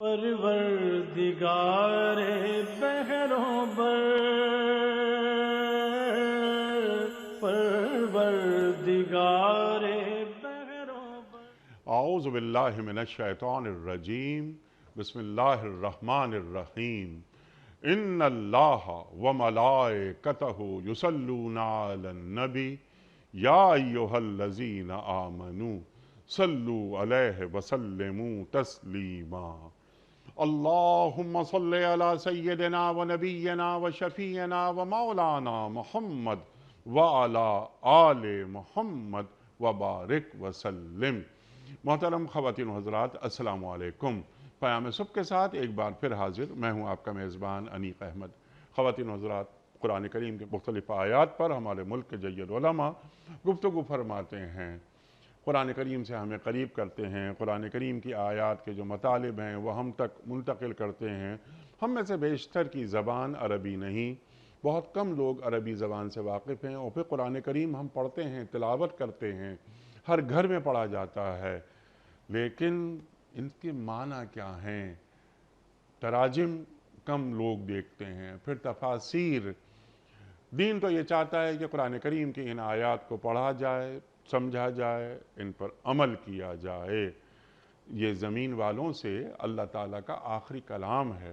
پروردگار بہروں بر، پروردگار بہروں بر۔ اعوذ باللہ من الشیطان الرجیم، بسم اللہ الرحمن الرحیم۔ ان اللہ وملائکتہ یصلون علی النبی یا ایہا الذین آمنوا صلوا علیہ وسلموا تسلیما۔ اللہم صل علی سیدنا و نبینا و شفیعنا و مولانا محمد وعلی آل محمد وبارک وسلم۔ محترم خواتین و حضرات، السلام علیکم۔ پیام صبح کے ساتھ ایک بار پھر حاضر میں ہوں آپ کا میزبان انیق احمد۔ خواتین و حضرات، قرآن کریم کے مختلف آیات پر ہمارے ملک کے جید علماء گفتگو فرماتے ہیں، قرآن کریم سے ہمیں قریب کرتے ہیں، قرآن کریم کی آیات کے جو مطالب ہیں وہ ہم تک منتقل کرتے ہیں۔ ہم میں سے بیشتر کی زبان عربی نہیں، بہت کم لوگ عربی زبان سے واقف ہیں، اور پھر قرآن کریم ہم پڑھتے ہیں، تلاوت کرتے ہیں، ہر گھر میں پڑھا جاتا ہے، لیکن ان کے معنی کیا ہیں؟ تراجم کم لوگ دیکھتے ہیں، پھر تفاسیر۔ دین تو یہ چاہتا ہے کہ قرآن کریم کی ان آیات کو پڑھا جائے، سمجھا جائے، ان پر عمل کیا جائے۔ یہ زمین والوں سے اللہ تعالیٰ کا آخری کلام ہے۔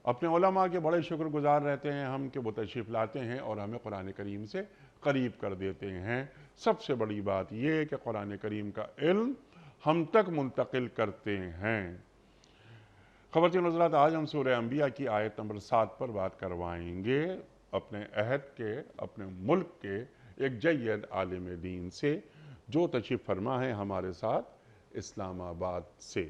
اپنے علماء کے بڑے شکر گزار رہتے ہیں ہم کہ وہ تشریف لاتے ہیں اور ہمیں قرآن کریم سے قریب کر دیتے ہیں۔ سب سے بڑی بات یہ کہ قرآن کریم کا علم ہم تک منتقل کرتے ہیں۔ خواتین و حضرات، آج ہم سورہ انبیاء کی آیت نمبر 7 پر بات کروائیں گے، اپنے عہد کے، اپنے ملک کے ایک جید عالم دین سے جو تشریف فرما ہے ہمارے ساتھ اسلام آباد سے۔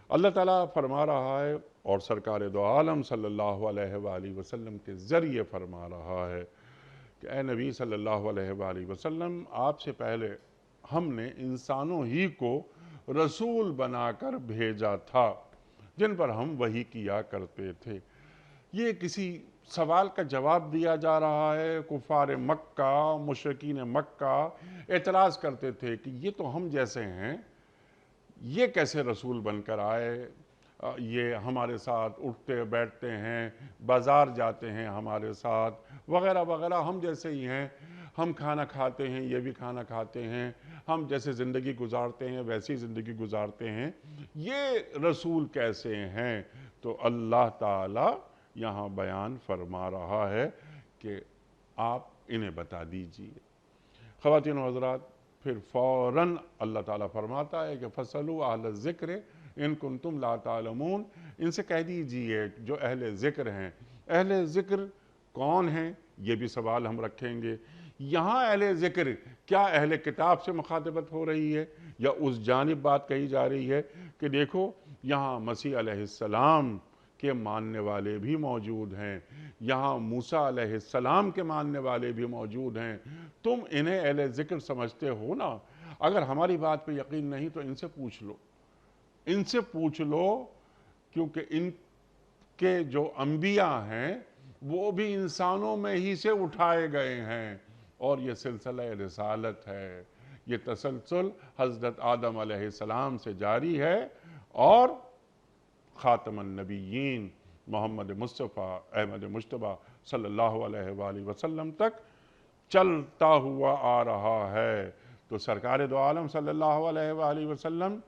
اللہ تعالیٰ فرما رہا ہے اور سرکار دو عالم صلی اللہ علیہ وآلہ وسلم کے ذریعے فرما رہا ہے کہ اے نبی صلی اللہ علیہ وآلہ وسلم، آپ سے پہلے ہم نے انسانوں ہی کو رسول بنا کر بھیجا تھا جن پر ہم وحی کیا کرتے تھے۔ یہ کسی سوال کا جواب دیا جا رہا ہے۔ کفار مکہ، مشرکین مکہ اعتراض کرتے تھے کہ یہ تو ہم جیسے ہیں، یہ کیسے رسول بن کر آئے؟ یہ ہمارے ساتھ اٹھتے بیٹھتے ہیں، بازار جاتے ہیں ہمارے ساتھ، وغیرہ وغیرہ، ہم جیسے ہی ہیں، ہم کھانا کھاتے ہیں، یہ بھی کھانا کھاتے ہیں، ہم جیسے زندگی گزارتے ہیں ویسی زندگی گزارتے ہیں، یہ رسول کیسے ہیں؟ تو اللہ تعالیٰ یہاں بیان فرما رہا ہے کہ آپ انہیں بتا دیجئے۔ خواتین و حضرات، پھر فوراً اللہ تعالیٰ فرماتا ہے کہ فَاسْأَلُوا أَهْلَ الذِّكْرِ إِن كُنتُمْ لَا تَعْلَمُونَ۔ ان سے کہہ دیجئے جو اہل ذکر ہیں۔ اہل ذکر کون ہیں؟ یہ بھی سوال ہم رکھیں گے۔ یہاں اہل ذکر کیا اہل کتاب سے مخاطبت ہو رہی ہے، یا اس جانب بات کہی جا رہی ہے کہ دیکھو یہاں مسیح علیہ السلام کے ماننے والے بھی موجود ہیں، یہاں موسیٰ علیہ السلام کے ماننے والے بھی موجود ہیں، تم انہیں اہل ذکر سمجھتے ہو نا؟ اگر ہماری بات پہ یقین نہیں تو ان سے پوچھ لو، ان سے پوچھ لو، کیونکہ ان کے جو انبیاء ہیں وہ بھی انسانوں میں ہی سے اٹھائے گئے ہیں، اور یہ سلسلہ رسالت ہے، یہ تسلسل حضرت آدم علیہ السلام سے جاری ہے اور خاتم النبیین محمد مصطفیٰ احمد مجتبیٰ صلی اللہ علیہ وآلہ وسلم تک چلتا ہوا آ رہا ہے۔ تو سرکار دو عالم صلی اللہ علیہ وآلہ وسلم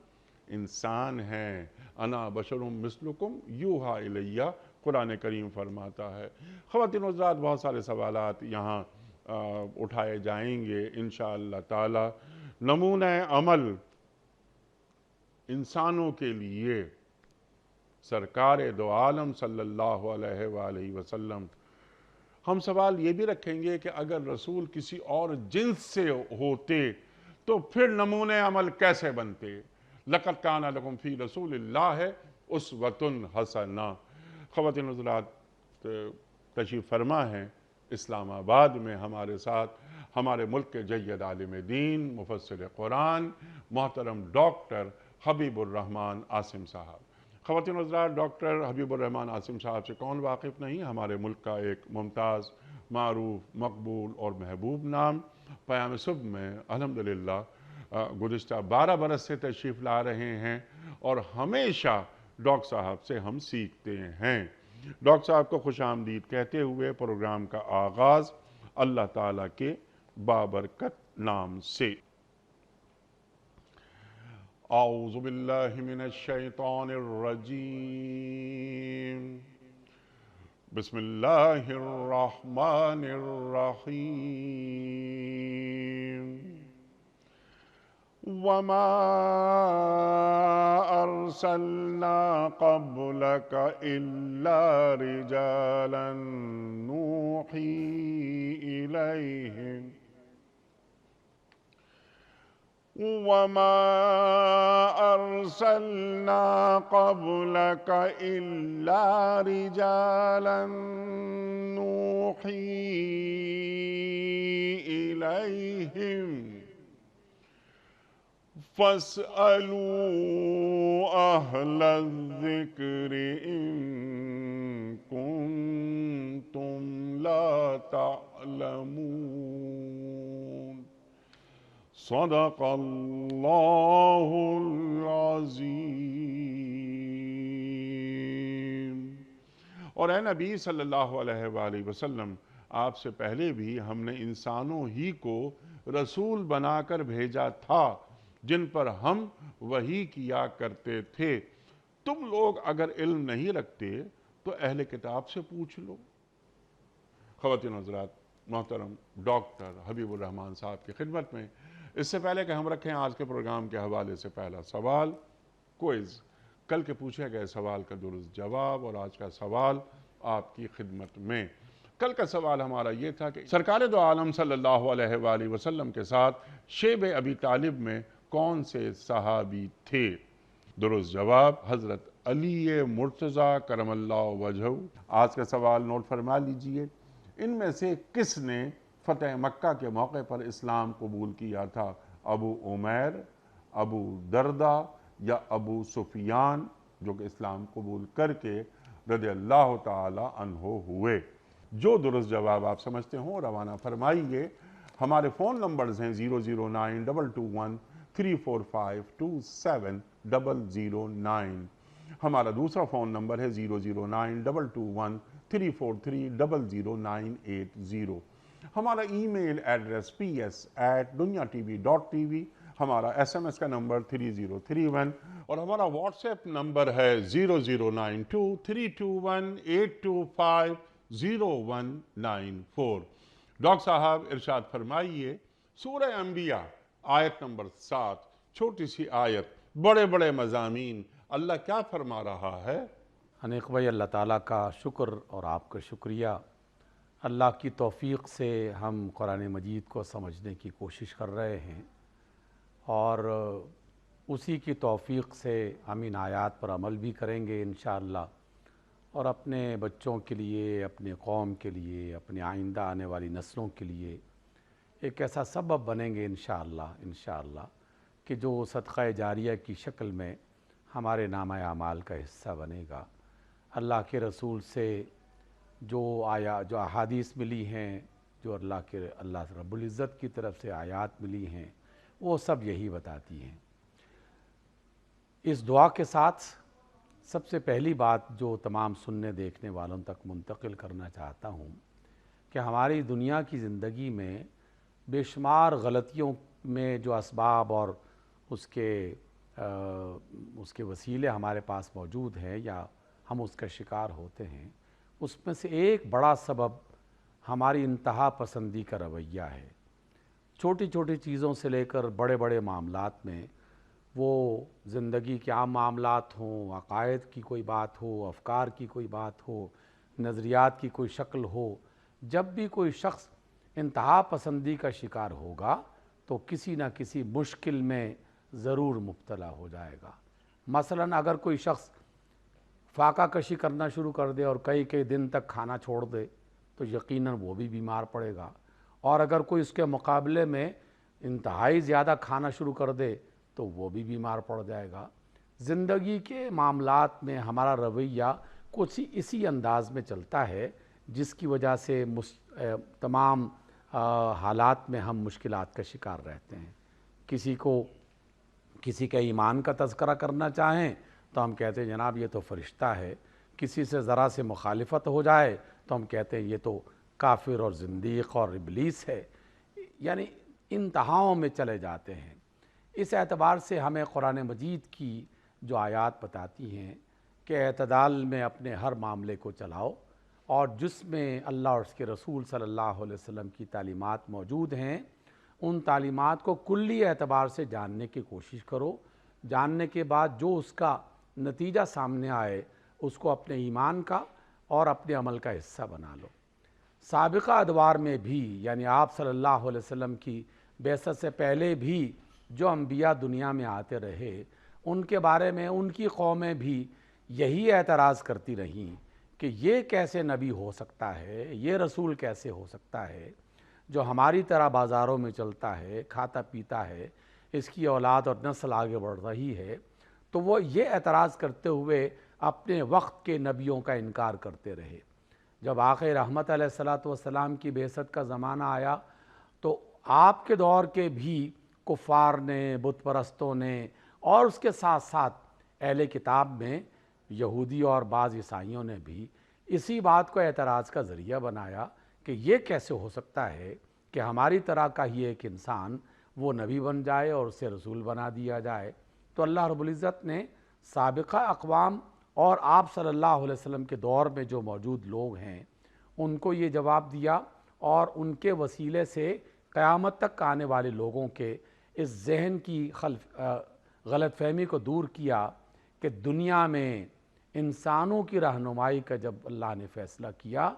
انسان ہیں۔ انا بشر مثلکم یوحی الیہ، قرآن کریم فرماتا ہے۔ خواتین و حضرات، بہت سارے سوالات یہاں اٹھائے جائیں گے انشاءاللہ تعالی۔ نمونہ عمل انسانوں کے لیے سرکار دو عالم صلی اللہ علیہ وآلہ وسلم۔ ہم سوال یہ بھی رکھیں گے کہ اگر رسول کسی اور جنس سے ہوتے تو پھر نمونہ عمل کیسے بنتے؟ لَقَدْ كَانَ لَكُمْ فِي رَسُولِ اللَّهِ أُسْوَةٌ حَسَنَةٌ۔ خواتین حضرات، تشریف فرما ہے اسلام آباد میں ہمارے ساتھ ہمارے ملک کے جید عالم دین، مفسر قرآن، محترم ڈاکٹر حبیب الرحمن عاصم صاحب۔ خواتین حضرات، ڈاکٹر حبیب الرحمن عاصم صاحب سے کون واقف نہیں؟ ہمارے ملک کا ایک ممتاز، معروف، مقبول اور محبوب نام۔ پیام صبح میں الحمدللہ گزشتہ 12 برس سے تشریف لا رہے ہیں اور ہمیشہ ڈاکٹر صاحب سے ہم سیکھتے ہیں۔ ڈاکٹر صاحب کو خوش آمدید کہتے ہوئے پروگرام کا آغاز اللہ تعالیٰ کے بابرکت نام سے۔ اعوذ باللہ من الشیطان الرجیم، بسم اللہ الرحمن الرحیم۔ وما ارسلنا قبلك الا رجالا نوحی الیہم وما ارسلنا قبلك الا رجالا نوحی الیہم فاسألوا اہل الذکر ان کنتم لا تعلمون۔ صدق اللہ العظیم۔ اور اے نبی صلی اللہ علیہ وآلہ وسلم، آپ سے پہلے بھی ہم نے انسانوں ہی کو رسول بنا کر بھیجا تھا جن پر ہم وحی کیا کرتے تھے۔ تم لوگ اگر علم نہیں رکھتے تو اہل کتاب سے پوچھ لو۔ خواتین حضرات، محترم ڈاکٹر حبیب الرحمان صاحب کی خدمت میں اس سے پہلے کہ ہم رکھیں آج کے پروگرام کے حوالے سے پہلا سوال، کوئز، کل کے پوچھے گئے سوال کا درست جواب اور آج کا سوال آپ کی خدمت میں۔ کل کا سوال ہمارا یہ تھا کہ سرکار دو عالم صلی اللہ علیہ وآلہ وسلم کے ساتھ شیب ابی طالب میں کون سے صحابی تھے؟ درست جواب حضرت علی مرتضیٰ کرم اللہ وجہہ۔ آج کا سوال نوٹ فرما لیجئے، ان میں سے کس نے فتح مکہ کے موقع پر اسلام قبول کیا تھا؟ ابو عمیر، ابو دردہ یا ابو سفیان، جو کہ اسلام قبول کر کے رضی اللہ تعالی عنہ ہوئے؟ جو درست جواب آپ سمجھتے ہوں روانہ فرمائیے۔ ہمارے فون نمبرز ہیں 0092213452709۔ ہمارا دوسرا فون نمبر ہے 009221343000980۔ ہمارا ای میل ایڈریس ps@dunyatv.tv، ہمارا SMS کا نمبر 3031 اور ہمارا واٹس ایپ نمبر ہے 009232182509194۔ ڈاکٹر صاحب ارشاد فرمائیے، سورہ انبیاء آیت نمبر 7، چھوٹی سی آیت، بڑے بڑے مضامین، اللہ کیا فرما رہا ہے؟ انیق بھائی، اللہ تعالیٰ کا شکر اور آپ کا شکریہ۔ اللہ کی توفیق سے ہم قرآن مجید کو سمجھنے کی کوشش کر رہے ہیں اور اسی کی توفیق سے ہم ان آیات پر عمل بھی کریں گے انشاءاللہ، اور اپنے بچوں کے لیے، اپنے قوم کے لیے، اپنے آئندہ آنے والی نسلوں کے لیے ایک ایسا سبب بنیں گے انشاءاللہ کہ جو صدقہ جاریہ کی شکل میں ہمارے نامہ اعمال کا حصہ بنے گا۔ اللہ کے رسول سے جو احادیث ملی ہیں، جو اللہ رب العزت کی طرف سے آیات ملی ہیں، وہ سب یہی بتاتی ہیں۔ اس دعا کے ساتھ سب سے پہلی بات جو تمام سننے دیکھنے والوں تک منتقل کرنا چاہتا ہوں کہ ہماری دنیا کی زندگی میں بے شمار غلطیوں میں جو اسباب اور اس کے وسیلے ہمارے پاس موجود ہیں یا ہم اس کا شکار ہوتے ہیں، اس میں سے ایک بڑا سبب ہماری انتہا پسندی کا رویہ ہے۔ چھوٹی چھوٹی چیزوں سے لے کر بڑے بڑے معاملات میں، وہ زندگی کے عام معاملات ہوں، عقائد کی کوئی بات ہو، افکار کی کوئی بات ہو، نظریات کی کوئی شکل ہو، جب بھی کوئی شخص انتہا پسندی کا شکار ہوگا تو کسی نہ کسی مشکل میں ضرور مبتلا ہو جائے گا۔ مثلاً اگر کوئی شخص فاقہ کشی کرنا شروع کر دے اور کئی دن تک کھانا چھوڑ دے تو یقیناً وہ بھی بیمار پڑے گا، اور اگر کوئی اس کے مقابلے میں انتہائی زیادہ کھانا شروع کر دے تو وہ بھی بیمار پڑ جائے گا۔ زندگی کے معاملات میں ہمارا رویہ کچھ اسی انداز میں چلتا ہے، جس کی وجہ سے تمام حالات میں ہم مشکلات کا شکار رہتے ہیں۔ کسی کا ایمان کا تذکرہ کرنا چاہیں تو ہم کہتے ہیں جناب یہ تو فرشتہ ہے، کسی سے ذرا سے مخالفت ہو جائے تو ہم کہتے ہیں یہ تو کافر اور زندیق اور ابلیس ہے، یعنی انتہاؤں میں چلے جاتے ہیں۔ اس اعتبار سے ہمیں قرآن مجید کی جو آیات بتاتی ہیں کہ اعتدال میں اپنے ہر معاملے کو چلاؤ، اور جس میں اللہ اور اس کے رسول صلی اللہ علیہ وسلم کی تعلیمات موجود ہیں ان تعلیمات کو کلی اعتبار سے جاننے کی کوشش کرو، جاننے کے بعد جو اس کا نتیجہ سامنے آئے اس کو اپنے ایمان کا اور اپنے عمل کا حصہ بنا لو۔ سابقہ ادوار میں بھی، یعنی آپ صلی اللہ علیہ وسلم کی بعثت سے پہلے بھی جو انبیاء دنیا میں آتے رہے ان کے بارے میں ان کی قومیں بھی یہی اعتراض کرتی رہیں کہ یہ کیسے نبی ہو سکتا ہے، یہ رسول کیسے ہو سکتا ہے جو ہماری طرح بازاروں میں چلتا ہے، کھاتا پیتا ہے، اس کی اولاد اور نسل آگے بڑھ رہی ہے۔ تو وہ یہ اعتراض کرتے ہوئے اپنے وقت کے نبیوں کا انکار کرتے رہے۔ جب آخر رحمت علیہ الصلاۃ والسلام کی بعثت کا زمانہ آیا تو آپ کے دور کے بھی کفار نے، بت پرستوں نے اور اس کے ساتھ ساتھ اہل کتاب میں یہودی اور بعض عیسائیوں نے بھی اسی بات کو اعتراض کا ذریعہ بنایا کہ یہ کیسے ہو سکتا ہے کہ ہماری طرح کا ہی ایک انسان وہ نبی بن جائے اور اسے رسول بنا دیا جائے۔ تو اللہ رب العزت نے سابقہ اقوام اور آپ صلی اللہ علیہ وسلم کے دور میں جو موجود لوگ ہیں ان کو یہ جواب دیا، اور ان کے وسیلے سے قیامت تک آنے والے لوگوں کے اس ذہن کی غلط فہمی کو دور کیا کہ دنیا میں انسانوں کی رہنمائی کا جب اللہ نے فیصلہ کیا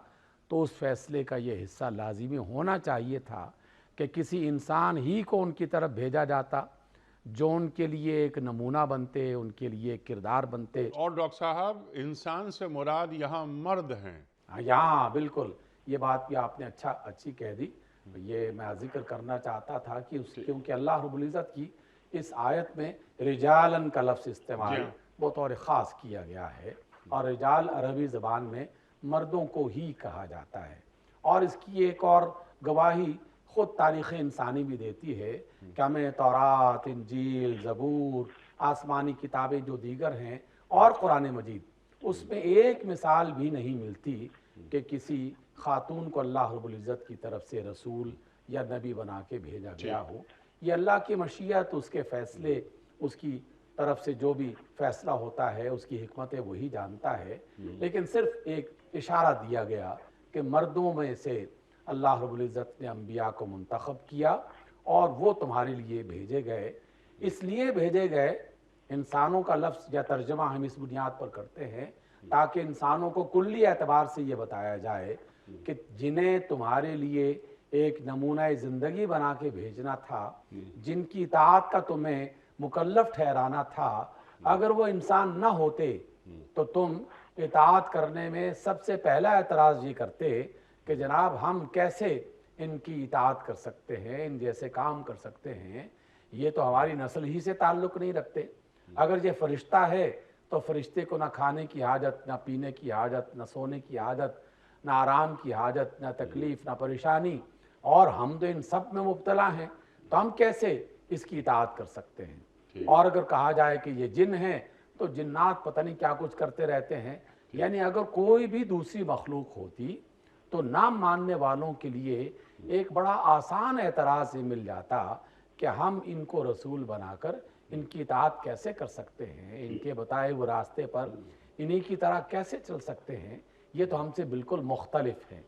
تو اس فیصلے کا یہ حصہ لازمی ہونا چاہیے تھا کہ کسی انسان ہی کو ان کی طرف بھیجا جاتا جو ان کے لیے ایک نمونہ بنتے، ان کے لیے ایک کردار بنتے۔ اور ڈاکٹر صاحب انسان سے مراد یہاں مرد ہیں۔ یہاں بالکل یہ بات بھی آپ نے اچھی کہہ دی، یہ میں ذکر کرنا چاہتا تھا کہ کیونکہ اللہ رب العزت کی اس آیت میں رجالن کا لفظ استعمال بطور خاص کیا گیا ہے، اور رجال عربی زبان میں مردوں کو ہی کہا جاتا ہے۔ اور اس کی ایک اور گواہی خود تاریخ انسانی بھی دیتی ہے کہ ہمیں تورات، انجیل، زبور، آسمانی کتابیں جو دیگر ہیں اور قرآن مجید، اس میں ایک مثال بھی نہیں ملتی کہ کسی خاتون کو اللہ رب العزت کی طرف سے رسول یا نبی بنا کے بھیجا گیا ہو۔ یہ اللہ کی مشیت، اس کے فیصلے، اس کی طرف سے جو بھی فیصلہ ہوتا ہے اس کی حکمتیں وہی جانتا ہے، لیکن صرف ایک اشارہ دیا گیا کہ مردوں میں سے اللہ رب العزت نے انبیاء کو منتخب کیا اور وہ تمہارے لیے بھیجے گئے۔ اس لیے بھیجے گئے، انسانوں کا لفظ یا ترجمہ ہم اس بنیاد پر کرتے ہیں تاکہ انسانوں کو کلی اعتبار سے یہ بتایا جائے کہ جنہیں تمہارے لیے ایک نمونہ زندگی بنا کے بھیجنا تھا، جن کی اطاعت کا تمہیں مکلف ٹھہرانا تھا، اگر وہ انسان نہ ہوتے تو تم اطاعت کرنے میں سب سے پہلا اعتراض یہ کرتے کہ جناب ہم کیسے ان کی اطاعت کر سکتے ہیں، ان جیسے کام کر سکتے ہیں، یہ تو ہماری نسل ہی سے تعلق نہیں رکھتے۔ اگر یہ فرشتہ ہے تو فرشتے کو نہ کھانے کی حاجت، نہ پینے کی حاجت، نہ سونے کی حاجت، نہ آرام کی حاجت، نہ تکلیف، نہ پریشانی، اور ہم تو ان سب میں مبتلا ہیں، تو ہم کیسے اس کی اطاعت کر سکتے ہیں؟ اور اگر کہا جائے کہ یہ جن ہیں تو جنات پتہ نہیں کیا کچھ کرتے رہتے ہیں، یعنی اگر کوئی بھی دوسری مخلوق ہوتی تو نہ ماننے والوں کے لیے ایک بڑا آسان اعتراض یہ مل جاتا کہ ہم ان کو رسول بنا کر ان کی اطاعت کیسے کر سکتے ہیں، ان کے بتائے ہوئے راستے پر انہی کی طرح کیسے چل سکتے ہیں، یہ تو ہم سے بالکل مختلف ہیں۔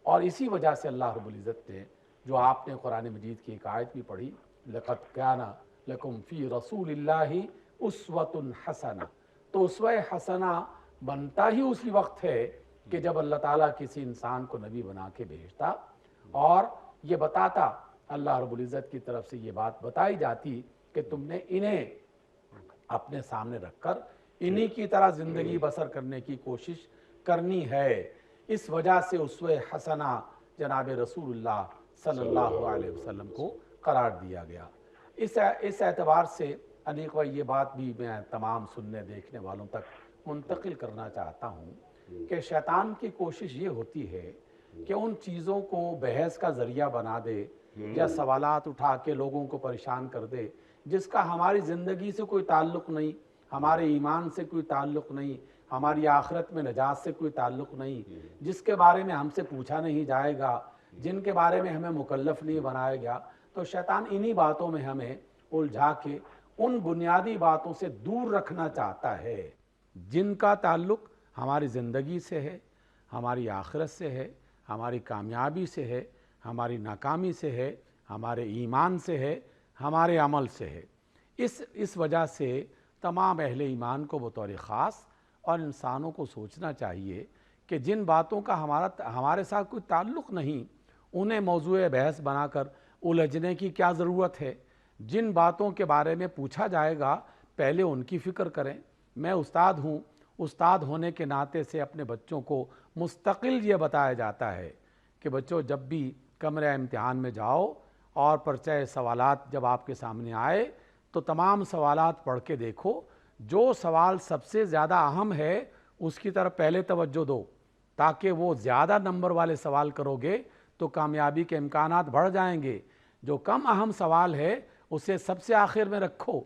اور اسی وجہ سے اللہ رب العزت نے جو آپ نے قرآن مجید کی ایک آیت بھی پڑھی، لَقَدْ كَانَ لَكُمْ فِي رَسُولِ اللَّهِ أُسْوَةٌ حَسَنَةٌ، تو اسوہ حسنہ بنتا ہی اسی وقت ہے کہ جب اللہ تعالیٰ کسی انسان کو نبی بنا کے بھیجتا اور یہ بتاتا، اللہ رب العزت کی طرف سے یہ بات بتائی جاتی کہ تم نے انہیں اپنے سامنے رکھ کر انہی کی طرح زندگی بسر کرنے کی کوشش کرنی ہے۔ اس وجہ سے اسوہ حسنہ جناب رسول اللہ صلی اللہ علیہ وسلم کو قرار دیا گیا۔ اس اعتبار سے انیک بھائی یہ بات بھی میں تمام سننے دیکھنے والوں تک منتقل کرنا چاہتا ہوں کہ شیطان کی کوشش یہ ہوتی ہے کہ ان چیزوں کو بحث کا ذریعہ بنا دے یا سوالات اٹھا کے لوگوں کو پریشان کر دے جس کا ہماری زندگی سے کوئی تعلق نہیں، ہمارے ایمان سے کوئی تعلق نہیں، ہماری آخرت میں نجات سے کوئی تعلق نہیں، جس کے بارے میں ہم سے پوچھا نہیں جائے گا، جن کے بارے میں ہمیں مکلف نہیں بنایا گیا، تو شیطان انہی باتوں میں ہمیں الجھا کے ان بنیادی باتوں سے دور رکھنا چاہتا ہے جن کا تعلق ہماری زندگی سے ہے، ہماری آخرت سے ہے، ہماری کامیابی سے ہے، ہماری ناکامی سے ہے، ہمارے ایمان سے ہے، ہمارے عمل سے ہے۔ اس وجہ سے تمام اہل ایمان کو بطور خاص اور انسانوں کو سوچنا چاہیے کہ جن باتوں کا ہمارے ساتھ کوئی تعلق نہیں، انہیں موضوع بحث بنا کر الجھنے کی کیا ضرورت ہے۔ جن باتوں کے بارے میں پوچھا جائے گا پہلے ان کی فکر کریں۔ میں استاد ہوں، استاد ہونے کے ناطے سے اپنے بچوں کو مستقل یہ بتایا جاتا ہے کہ بچوں جب بھی کمرہ امتحان میں جاؤ اور پرچہ سوالات جب آپ کے سامنے آئے تو تمام سوالات پڑھ کے دیکھو، جو سوال سب سے زیادہ اہم ہے اس کی طرف پہلے توجہ دو، تاکہ وہ زیادہ نمبر والے سوال کرو گے تو کامیابی کے امکانات بڑھ جائیں گے۔ جو کم اہم سوال ہے اسے سب سے آخر میں رکھو۔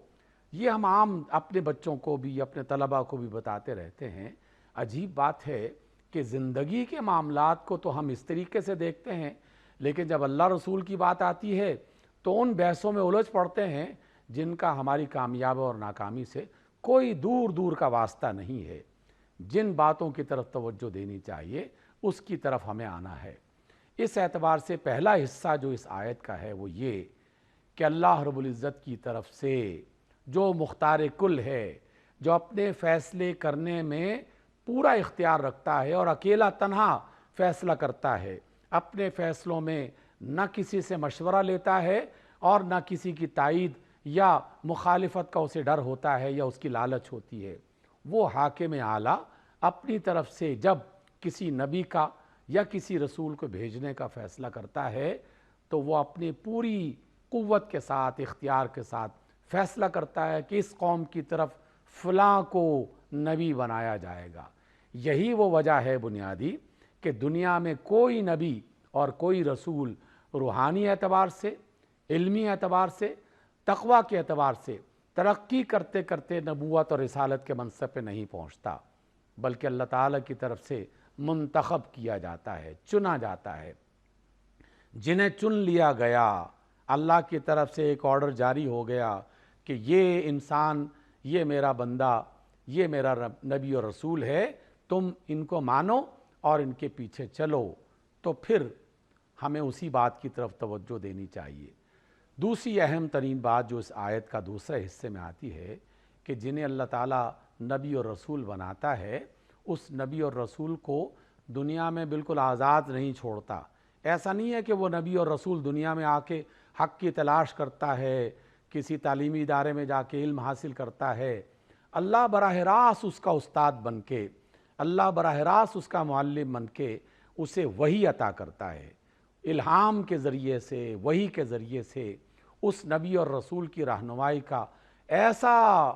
یہ ہم عام اپنے بچوں کو بھی، اپنے طلباء کو بھی بتاتے رہتے ہیں۔ عجیب بات ہے کہ زندگی کے معاملات کو تو ہم اس طریقے سے دیکھتے ہیں، لیکن جب اللہ رسول کی بات آتی ہے تو ان بحثوں میں الجھ پڑتے ہیں جن کا ہماری کامیابی اور ناکامی سے کوئی دور دور کا واسطہ نہیں ہے۔ جن باتوں کی طرف توجہ دینی چاہیے اس کی طرف ہمیں آنا ہے۔ اس اعتبار سے پہلا حصہ جو اس آیت کا ہے وہ یہ کہ اللہ رب العزت کی طرف سے جو مختار کل ہے، جو اپنے فیصلے کرنے میں پورا اختیار رکھتا ہے اور اکیلا تنہا فیصلہ کرتا ہے، اپنے فیصلوں میں نہ کسی سے مشورہ لیتا ہے اور نہ کسی کی تائید یا مخالفت کا اسے ڈر ہوتا ہے یا اس کی لالچ ہوتی ہے۔ وہ حاکم اعلیٰ اپنی طرف سے جب کسی نبی کا یا کسی رسول کو بھیجنے کا فیصلہ کرتا ہے تو وہ اپنی پوری قوت کے ساتھ، اختیار کے ساتھ فیصلہ کرتا ہے کہ اس قوم کی طرف فلاں کو نبی بنایا جائے گا۔ یہی وہ وجہ ہے بنیادی کہ دنیا میں کوئی نبی اور کوئی رسول روحانی اعتبار سے، علمی اعتبار سے، تقوی کے اعتبار سے ترقی کرتے کرتے نبوت اور رسالت کے منصب پہ نہیں پہنچتا، بلکہ اللہ تعالیٰ کی طرف سے منتخب کیا جاتا ہے، چنا جاتا ہے۔ جنہیں چن لیا گیا، اللہ کی طرف سے ایک آرڈر جاری ہو گیا کہ یہ انسان، یہ میرا بندہ، یہ میرا نبی اور رسول ہے، تم ان کو مانو اور ان کے پیچھے چلو، تو پھر ہمیں اسی بات کی طرف توجہ دینی چاہیے۔ دوسری اہم ترین بات جو اس آیت کا دوسرے حصے میں آتی ہے کہ جنہیں اللہ تعالیٰ نبی اور رسول بناتا ہے، اس نبی اور رسول کو دنیا میں بالکل آزاد نہیں چھوڑتا۔ ایسا نہیں ہے کہ وہ نبی اور رسول دنیا میں آ کے حق کی تلاش کرتا ہے، کسی تعلیمی ادارے میں جا کے علم حاصل کرتا ہے۔ اللہ براہ راست اس کا استاد بن کے، اللہ براہ راست اس کا معلم بن کے اسے وحی عطا کرتا ہے۔ الہام کے ذریعے سے، وحی کے ذریعے سے اس نبی اور رسول کی رہنمائی کا ایسا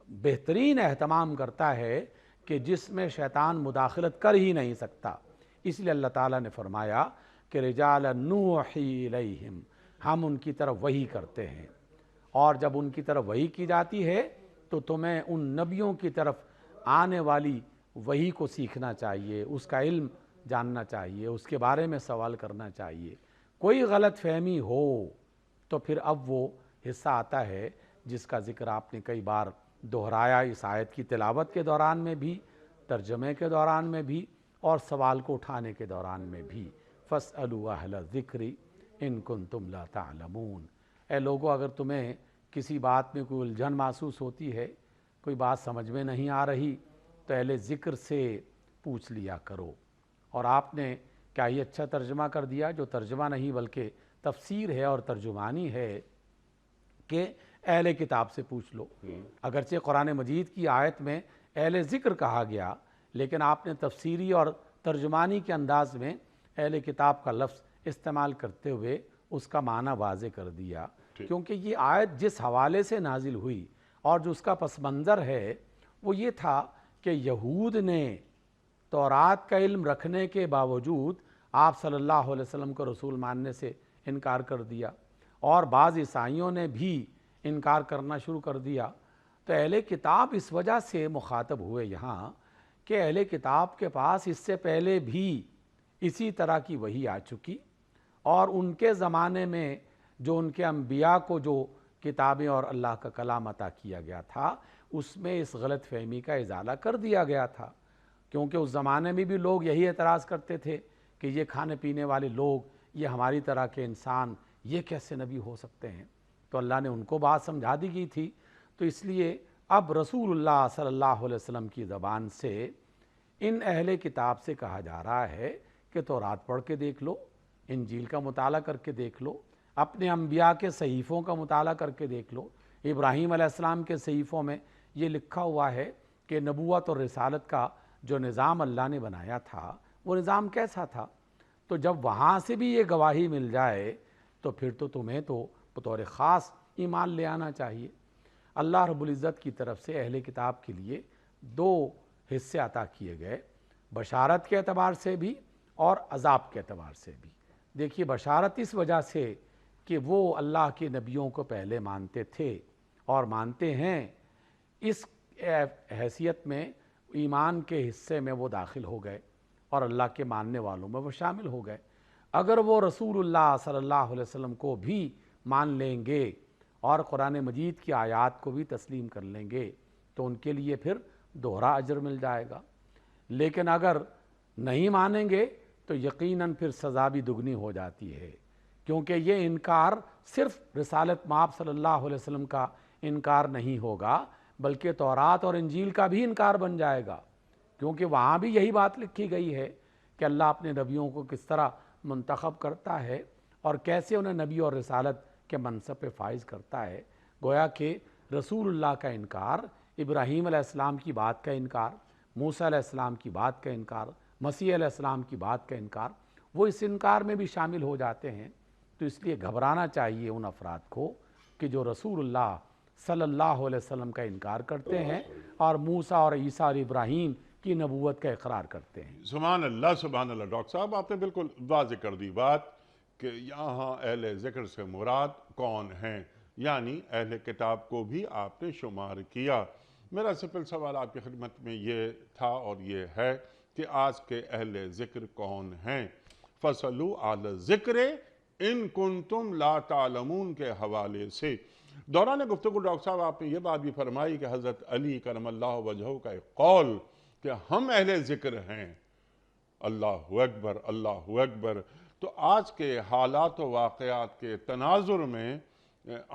بہترین اہتمام کرتا ہے کہ جس میں شیطان مداخلت کر ہی نہیں سکتا۔ اس لیے اللہ تعالیٰ نے فرمایا کہ رجالا نوحی الیہم، ہم ان کی طرف وحی کرتے ہیں، اور جب ان کی طرف وحی کی جاتی ہے تو تمہیں ان نبیوں کی طرف آنے والی وحی کو سیکھنا چاہیے، اس کا علم جاننا چاہیے، اس کے بارے میں سوال کرنا چاہیے۔ کوئی غلط فہمی ہو تو پھر اب وہ حصہ آتا ہے جس کا ذکر آپ نے کئی بار دہرایا اس آیت کی تلاوت کے دوران میں بھی، ترجمے کے دوران میں بھی، اور سوال کو اٹھانے کے دوران میں بھی۔ فَاسْأَلُوا أَهْلَ الذِّكْرِ إِن كُنتُمْ لَا تَعْلَمُونَ، اے لوگو اگر تمہیں کسی بات میں کوئی الجھن محسوس ہوتی ہے، کوئی بات سمجھ میں نہیں آ رہی، تو اہل ذکر سے پوچھ لیا کرو۔ اور آپ نے کیا ہی اچھا ترجمہ کر دیا، جو ترجمہ نہیں بلکہ تفسیر ہے اور ترجمانی ہے، کہ اہل کتاب سے پوچھ لو۔ اگرچہ قرآن مجید کی آیت میں اہل ذکر کہا گیا، لیکن آپ نے تفسیری اور ترجمانی کے انداز میں اہل کتاب کا لفظ استعمال کرتے ہوئے اس کا معنی واضح کر دیا، کیونکہ یہ آیت جس حوالے سے نازل ہوئی اور جو اس کا پس منظر ہے وہ یہ تھا کہ یہود نے تورات کا علم رکھنے کے باوجود آپ صلی اللہ علیہ وسلم کو رسول ماننے سے انکار کر دیا، اور بعض عیسائیوں نے بھی انکار کرنا شروع کر دیا۔ تو اہل کتاب اس وجہ سے مخاطب ہوئے یہاں کہ اہل کتاب کے پاس اس سے پہلے بھی اسی طرح کی وحی آ چکی، اور ان کے زمانے میں جو ان کے انبیاء کو جو کتابیں اور اللہ کا کلام عطا کیا گیا تھا اس میں اس غلط فہمی کا ازالہ کر دیا گیا تھا، کیونکہ اس زمانے میں بھی لوگ یہی اعتراض کرتے تھے کہ یہ کھانے پینے والے لوگ، یہ ہماری طرح کے انسان، یہ کیسے نبی ہو سکتے ہیں؟ تو اللہ نے ان کو بات سمجھا دی گئی تھی۔ تو اس لیے اب رسول اللہ صلی اللہ علیہ وسلم کی زبان سے ان اہل کتاب سے کہا جا رہا ہے کہ تورات پڑھ کے دیکھ لو، انجیل کا مطالعہ کر کے دیکھ لو، اپنے انبیاء کے صحیفوں کا مطالعہ کر کے دیکھ لو۔ ابراہیم علیہ السلام کے صحیفوں میں یہ لکھا ہوا ہے کہ نبوت اور رسالت کا جو نظام اللہ نے بنایا تھا وہ نظام کیسا تھا۔ تو جب وہاں سے بھی یہ گواہی مل جائے تو پھر تو تمہیں تو بطور خاص ایمان لے آنا چاہیے۔ اللہ رب العزت کی طرف سے اہل کتاب کے لیے دو حصے عطا کیے گئے، بشارت کے اعتبار سے بھی اور عذاب کے اعتبار سے بھی۔ دیکھیے، بشارت اس وجہ سے کہ وہ اللہ کے نبیوں کو پہلے مانتے تھے اور مانتے ہیں، اس حیثیت میں ایمان کے حصے میں وہ داخل ہو گئے اور اللہ کے ماننے والوں میں وہ شامل ہو گئے۔ اگر وہ رسول اللہ صلی اللہ علیہ وسلم کو بھی مان لیں گے اور قرآن مجید کی آیات کو بھی تسلیم کر لیں گے تو ان کے لیے پھر دوہرا اجر مل جائے گا، لیکن اگر نہیں مانیں گے تو یقیناً پھر سزا بھی دگنی ہو جاتی ہے، کیونکہ یہ انکار صرف رسالت مآب صلی اللہ علیہ وسلم کا انکار نہیں ہوگا بلکہ تورات اور انجیل کا بھی انکار بن جائے گا، کیونکہ وہاں بھی یہی بات لکھی گئی ہے کہ اللہ اپنے نبیوں کو کس طرح منتخب کرتا ہے اور کیسے انہیں نبی اور رسالت کے منصب پہ فائز کرتا ہے۔ گویا کہ رسول اللہ کا انکار، ابراہیم علیہ السلام کی بات کا انکار، موسیٰ علیہ السلام کی بات کا انکار، مسیح علیہ السلام کی بات کا انکار، وہ اس انکار میں بھی شامل ہو جاتے ہیں۔ تو اس لیے گھبرانا چاہیے ان افراد کو کہ جو رسول اللہ صلی اللہ علیہ وسلم کا انکار کرتے ہیں اور موسیٰ اور عیسیٰ اور ابراہیم کی نبوت کا اقرار کرتے ہیں۔ سبحان اللہ سبحان اللہ۔ ڈاکٹر صاحب، آپ نے بالکل واضح کر دی بات کہ یہاں اہل ذکر سے مراد کون ہیں، یعنی اہل کتاب کو بھی آپ نے شمار کیا۔ میرا سمپل سوال آپ کی خدمت میں یہ تھا اور یہ ہے کہ آج کے اہل ذکر کون ہیں؟ فَاسْأَلُوا أَهْلَ الذِّكْرِ إِن كُنتُمْ لَا تَعْلَمُونَ کے حوالے سے دوران گفتگو ڈاکٹر صاحب آپ نے یہ بات بھی فرمائی کہ حضرت علی کرم اللہ وجہہ کا ایک قول کہ ہم اہل ذکر ہیں۔ اللہ اکبر، اللہ اکبر۔ تو آج کے حالات و واقعات کے تناظر میں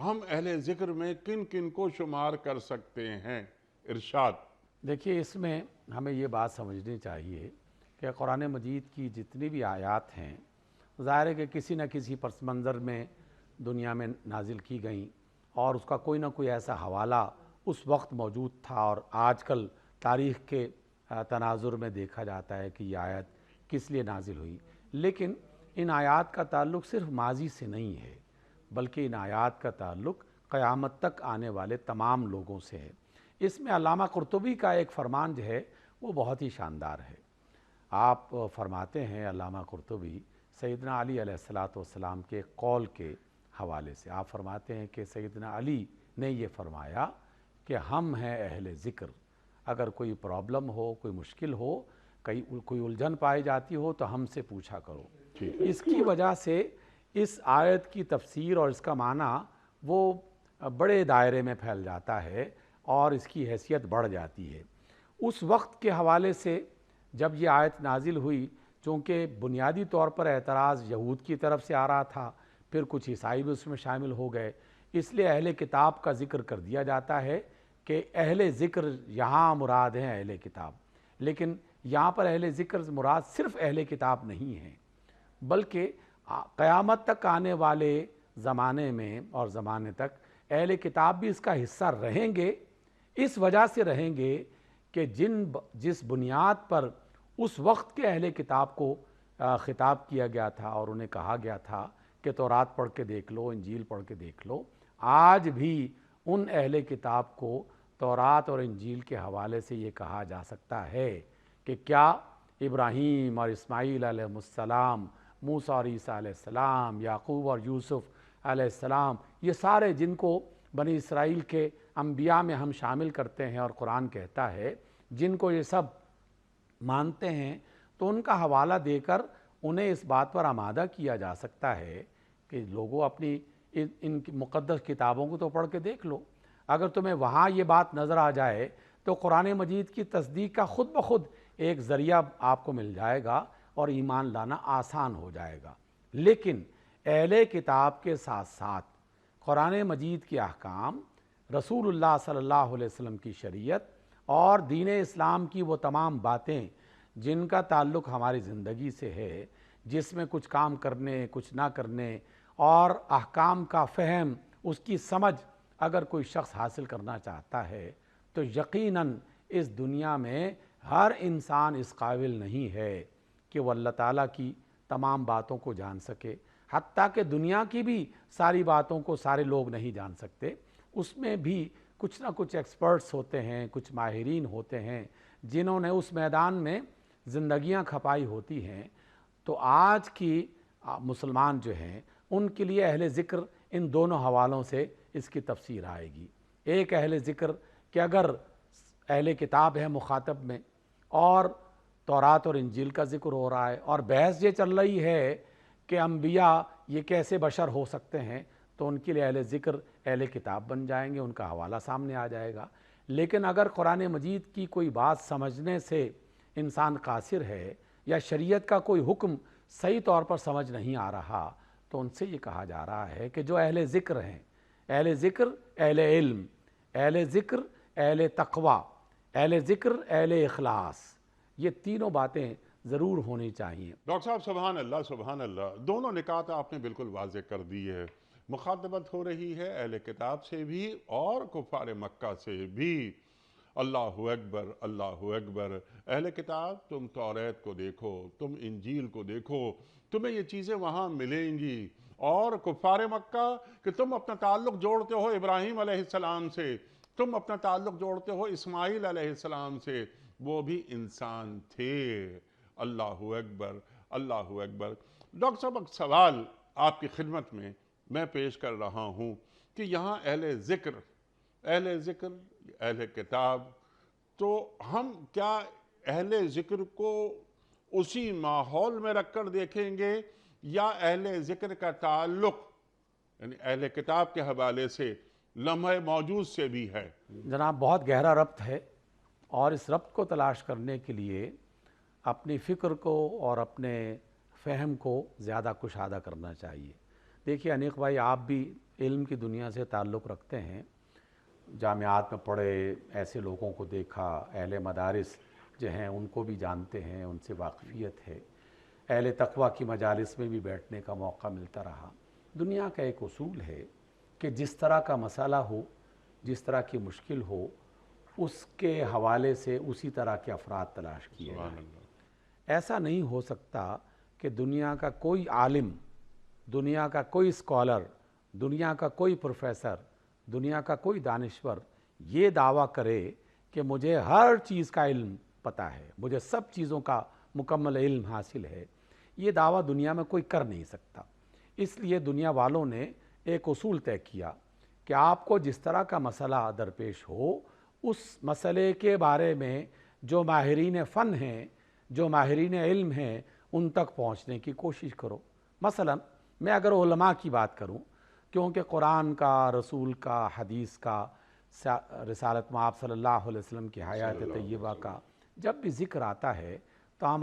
ہم اہل ذکر میں کن کن کو شمار کر سکتے ہیں؟ ارشاد۔ دیکھیے، اس میں ہمیں یہ بات سمجھنی چاہیے کہ قرآن مجید کی جتنی بھی آیات ہیں ظاہر ہے کہ کسی نہ کسی پس منظر میں دنیا میں نازل کی گئیں اور اس کا کوئی نہ کوئی ایسا حوالہ اس وقت موجود تھا، اور آج کل تاریخ کے تناظر میں دیکھا جاتا ہے کہ یہ آیت کس لیے نازل ہوئی۔ لیکن ان آیات کا تعلق صرف ماضی سے نہیں ہے بلکہ ان آیات کا تعلق قیامت تک آنے والے تمام لوگوں سے ہے۔ اس میں علامہ قرطبی کا ایک فرمان جو ہے وہ بہت ہی شاندار ہے۔ آپ فرماتے ہیں، علامہ قرطبی سیدنا علی علیہ السلام کے قول کے حوالے سے آپ فرماتے ہیں کہ سیدنا علی نے یہ فرمایا کہ ہم ہیں اہل ذکر، اگر کوئی پرابلم ہو، کوئی مشکل ہو، کوئی الجھن پائی جاتی ہو تو ہم سے پوچھا کرو۔ اس کی وجہ سے اس آیت کی تفسیر اور اس کا معنی وہ بڑے دائرے میں پھیل جاتا ہے اور اس کی حیثیت بڑھ جاتی ہے۔ اس وقت کے حوالے سے جب یہ آیت نازل ہوئی، چونکہ بنیادی طور پر اعتراض یہود کی طرف سے آ رہا تھا، پھر کچھ عیسائی بھی اس میں شامل ہو گئے، اس لیے اہل کتاب کا ذکر کر دیا جاتا ہے کہ اہل ذکر یہاں مراد ہیں اہل کتاب۔ لیکن یہاں پر اہل ذکر مراد صرف اہل کتاب نہیں ہیں بلکہ قیامت تک آنے والے زمانے میں اور زمانے تک اہل کتاب بھی اس کا حصہ رہیں گے۔ اس وجہ سے رہیں گے کہ جس بنیاد پر اس وقت کے اہل کتاب کو خطاب کیا گیا تھا اور انہیں کہا گیا تھا کہ تورات پڑھ کے دیکھ لو، انجیل پڑھ کے دیکھ لو، آج بھی ان اہل کتاب کو تورات اور انجیل کے حوالے سے یہ کہا جا سکتا ہے کہ کیا ابراہیم اور اسماعیل علیہ السلام، موسیٰ اور عیسیٰ علیہ السلام، یعقوب اور یوسف علیہ السلام، یہ سارے جن کو بنی اسرائیل کے انبیاء میں ہم شامل کرتے ہیں اور قرآن کہتا ہے جن کو یہ سب مانتے ہیں تو ان کا حوالہ دے کر انہیں اس بات پر آمادہ کیا جا سکتا ہے کہ لوگوں اپنی ان مقدس کتابوں کو تو پڑھ کے دیکھ لو، اگر تمہیں وہاں یہ بات نظر آ جائے تو قرآن مجید کی تصدیق کا خود بخود ایک ذریعہ آپ کو مل جائے گا اور ایمان لانا آسان ہو جائے گا۔ لیکن اہل کتاب کے ساتھ ساتھ قرآن مجید کے احکام، رسول اللہ صلی اللہ علیہ وسلم کی شریعت اور دین اسلام کی وہ تمام باتیں جن کا تعلق ہماری زندگی سے ہے، جس میں کچھ کام کرنے کچھ نہ کرنے اور احکام کا فہم، اس کی سمجھ اگر کوئی شخص حاصل کرنا چاہتا ہے تو یقیناً اس دنیا میں ہر انسان اس قابل نہیں ہے کہ وہ اللہ تعالیٰ کی تمام باتوں کو جان سکے، حتیٰ کہ دنیا کی بھی ساری باتوں کو سارے لوگ نہیں جان سکتے، اس میں بھی کچھ نہ کچھ ایکسپرٹس ہوتے ہیں، کچھ ماہرین ہوتے ہیں جنہوں نے اس میدان میں زندگیاں کھپائی ہوتی ہیں۔ تو آج کی مسلمان جو ہیں ان کے لیے اہل ذکر ان دونوں حوالوں سے اس کی تفسیر آئے گی۔ ایک اہل ذکر کہ اگر اہل کتاب ہے مخاطب میں اور تورات اور انجیل کا ذکر ہو رہا ہے اور بحث یہ چل رہی ہے کہ انبیاء یہ کیسے بشر ہو سکتے ہیں، تو ان کے لیے اہل ذکر اہل کتاب بن جائیں گے، ان کا حوالہ سامنے آ جائے گا۔ لیکن اگر قرآن مجید کی کوئی بات سمجھنے سے انسان قاصر ہے یا شریعت کا کوئی حکم صحیح طور پر سمجھ نہیں آ رہا تو ان سے یہ کہا جا رہا ہے کہ جو اہل ذکر ہیں، اہل ذکر اہل علم، اہل ذکر اہل تقوی، اہل ذکر اہل اخلاص، یہ تینوں باتیں ضرور ہونی چاہیے۔ ڈاکٹر صاحب سبحان اللہ، دونوں نکات آپ نے بالکل واضح کر دی ہے۔ مخاطبت ہو رہی ہے اہل کتاب سے بھی اور کفار مکہ سے بھی۔ اللہ اکبر، اللہ اکبر۔ اہل کتاب تم توریت کو دیکھو، تم انجیل کو دیکھو، تمہیں یہ چیزیں وہاں ملیں گی۔ اور کفار مکہ کہ تم اپنا تعلق جوڑتے ہو ابراہیم علیہ السلام سے، تم اپنا تعلق جوڑتے ہو اسماعیل علیہ السلام سے، وہ بھی انسان تھے۔ اللہ اکبر، اللہ اکبر۔ ڈاکٹر صاحب ایک سوال آپ کی خدمت میں پیش کر رہا ہوں کہ یہاں اہل ذکر، اہل کتاب، تو ہم کیا اہل ذکر کو اسی ماحول میں رکھ کر دیکھیں گے یا اہل ذکر کا تعلق یعنی اہل کتاب کے حوالے سے لمحہ موجود سے بھی ہے؟ جناب بہت گہرا ربط ہے، اور اس ربط کو تلاش کرنے کے لیے اپنی فکر کو اور اپنے فہم کو زیادہ کشادہ کرنا چاہیے۔ دیکھیے انیق بھائی، آپ بھی علم کی دنیا سے تعلق رکھتے ہیں، جامعات میں پڑھے ایسے لوگوں کو دیکھا، اہل مدارس جو ہیں ان کو بھی جانتے ہیں، ان سے واقفیت ہے، اہل تقوی کی مجالس میں بھی بیٹھنے کا موقع ملتا رہا۔ دنیا کا ایک اصول ہے کہ جس طرح کا مسئلہ ہو، جس طرح کی مشکل ہو، اس کے حوالے سے اسی طرح کے افراد تلاش کیے جائیں۔ ایسا نہیں ہو سکتا کہ دنیا کا کوئی عالم، دنیا کا کوئی اسکالر، دنیا کا کوئی پروفیسر، دنیا کا کوئی دانشور یہ دعویٰ کرے کہ مجھے ہر چیز کا علم پتہ ہے، مجھے سب چیزوں کا مکمل علم حاصل ہے۔ یہ دعویٰ دنیا میں کوئی کر نہیں سکتا۔ اس لیے دنیا والوں نے ایک اصول طے کیا کہ آپ کو جس طرح کا مسئلہ درپیش ہو، اس مسئلے کے بارے میں جو ماہرین فن ہیں، جو ماہرین علم ہیں، ان تک پہنچنے کی کوشش کرو۔ مثلا میں اگر علماء کی بات کروں، کیونکہ قرآن کا، رسول کا، حدیث کا، رسالت مآب صلی اللہ علیہ وسلم کی حیات طیبہ کا جب بھی ذکر آتا ہے تو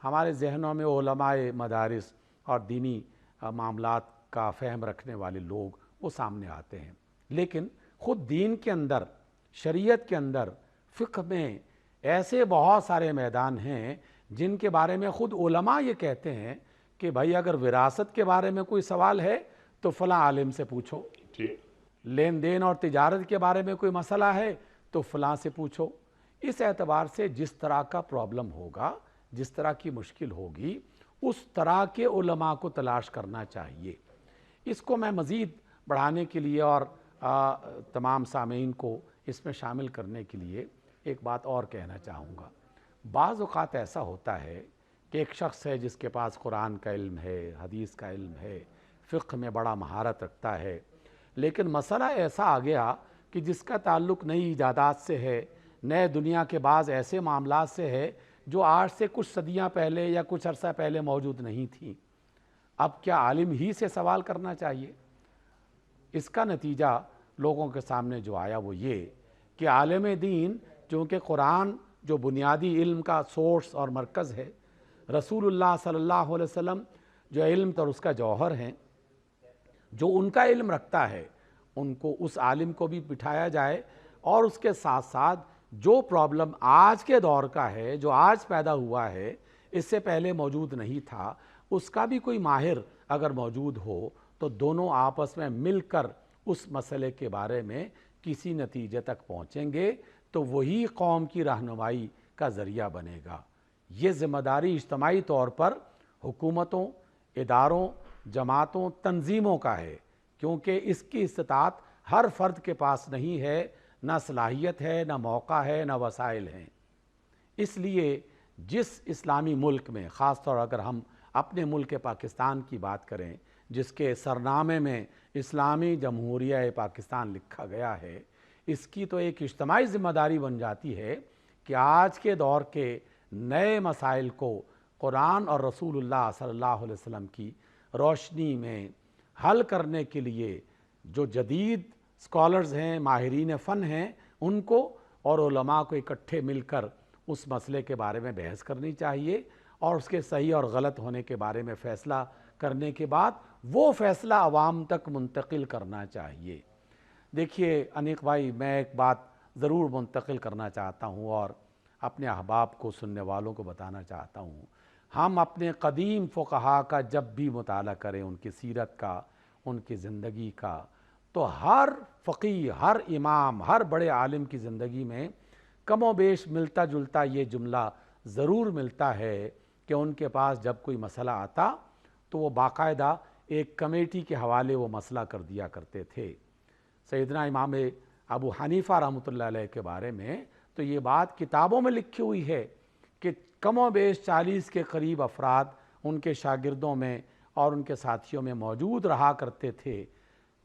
ہمارے ذہنوں میں علماء مدارس اور دینی معاملات کا فہم رکھنے والے لوگ وہ سامنے آتے ہیں۔ لیکن خود دین کے اندر، شریعت کے اندر، فقہ میں ایسے بہت سارے میدان ہیں جن کے بارے میں خود علماء یہ کہتے ہیں کہ بھائی اگر وراثت کے بارے میں کوئی سوال ہے تو فلاں عالم سے پوچھو، لین دین اور تجارت کے بارے میں کوئی مسئلہ ہے تو فلاں سے پوچھو۔ اس اعتبار سے جس طرح کا پرابلم ہوگا، جس طرح کی مشکل ہوگی، اس طرح کے علماء کو تلاش کرنا چاہیے۔ اس کو میں مزید بڑھانے کے لیے اور تمام سامعین کو اس میں شامل کرنے کے لیے ایک بات اور کہنا چاہوں گا۔ بعض اوقات ایسا ہوتا ہے کہ ایک شخص ہے جس کے پاس قرآن کا علم ہے، حدیث کا علم ہے، فقہ میں بڑا مہارت رکھتا ہے، لیکن مسئلہ ایسا آ گیا کہ جس کا تعلق نئی ایجادات سے ہے، نئے دنیا کے بعض ایسے معاملات سے ہے جو آج سے کچھ صدیاں پہلے یا کچھ عرصہ پہلے موجود نہیں تھیں۔ اب کیا عالم ہی سے سوال کرنا چاہیے؟ اس کا نتیجہ لوگوں کے سامنے جو آیا وہ یہ کہ عالم دین، چونکہ قرآن جو بنیادی علم کا سورس اور مرکز ہے، رسول اللہ صلی اللہ علیہ وسلم جو علم اور اس کا جوہر ہیں، جو ان کا علم رکھتا ہے، ان کو اس عالم کو بھی بٹھایا جائے اور اس کے ساتھ ساتھ جو پرابلم آج کے دور کا ہے، جو آج پیدا ہوا ہے، اس سے پہلے موجود نہیں تھا، اس کا بھی کوئی ماہر اگر موجود ہو تو دونوں آپس میں مل کر اس مسئلے کے بارے میں کسی نتیجے تک پہنچیں گے تو وہی قوم کی رہنمائی کا ذریعہ بنے گا۔ یہ ذمہ داری اجتماعی طور پر حکومتوں، اداروں، جماعتوں، تنظیموں کا ہے، کیونکہ اس کی استطاعت ہر فرد کے پاس نہیں ہے، نہ صلاحیت ہے، نہ موقع ہے، نہ وسائل ہیں۔ اس لیے جس اسلامی ملک میں، خاص طور اگر ہم اپنے ملک پاکستان کی بات کریں، جس کے سرنامے میں اسلامی جمہوریہ پاکستان لکھا گیا ہے، اس کی تو ایک اجتماعی ذمہ داری بن جاتی ہے کہ آج کے دور کے نئے مسائل کو قرآن اور رسول اللہ صلی اللہ علیہ وسلم کی روشنی میں حل کرنے کے لیے جو جدید اسکالرز ہیں، ماہرین فن ہیں، ان کو اور علماء کو اکٹھے مل کر اس مسئلے کے بارے میں بحث کرنی چاہیے اور اس کے صحیح اور غلط ہونے کے بارے میں فیصلہ کرنے کے بعد وہ فیصلہ عوام تک منتقل کرنا چاہیے۔ دیکھیے انیق بھائی، میں ایک بات ضرور منتقل کرنا چاہتا ہوں اور اپنے احباب کو، سننے والوں کو بتانا چاہتا ہوں۔ ہم اپنے قدیم فقہا کا جب بھی مطالعہ کریں، ان کی سیرت کا، ان کی زندگی کا، تو ہر فقیہ، ہر امام، ہر بڑے عالم کی زندگی میں کم و بیش ملتا جلتا یہ جملہ ضرور ملتا ہے کہ ان کے پاس جب کوئی مسئلہ آتا تو وہ باقاعدہ ایک کمیٹی کے حوالے وہ مسئلہ کر دیا کرتے تھے۔ سیدنا امام ابو حنیفہ رحمۃ اللہ علیہ کے بارے میں تو یہ بات کتابوں میں لکھی ہوئی ہے کہ کم و بیش 40 کے قریب افراد ان کے شاگردوں میں اور ان کے ساتھیوں میں موجود رہا کرتے تھے۔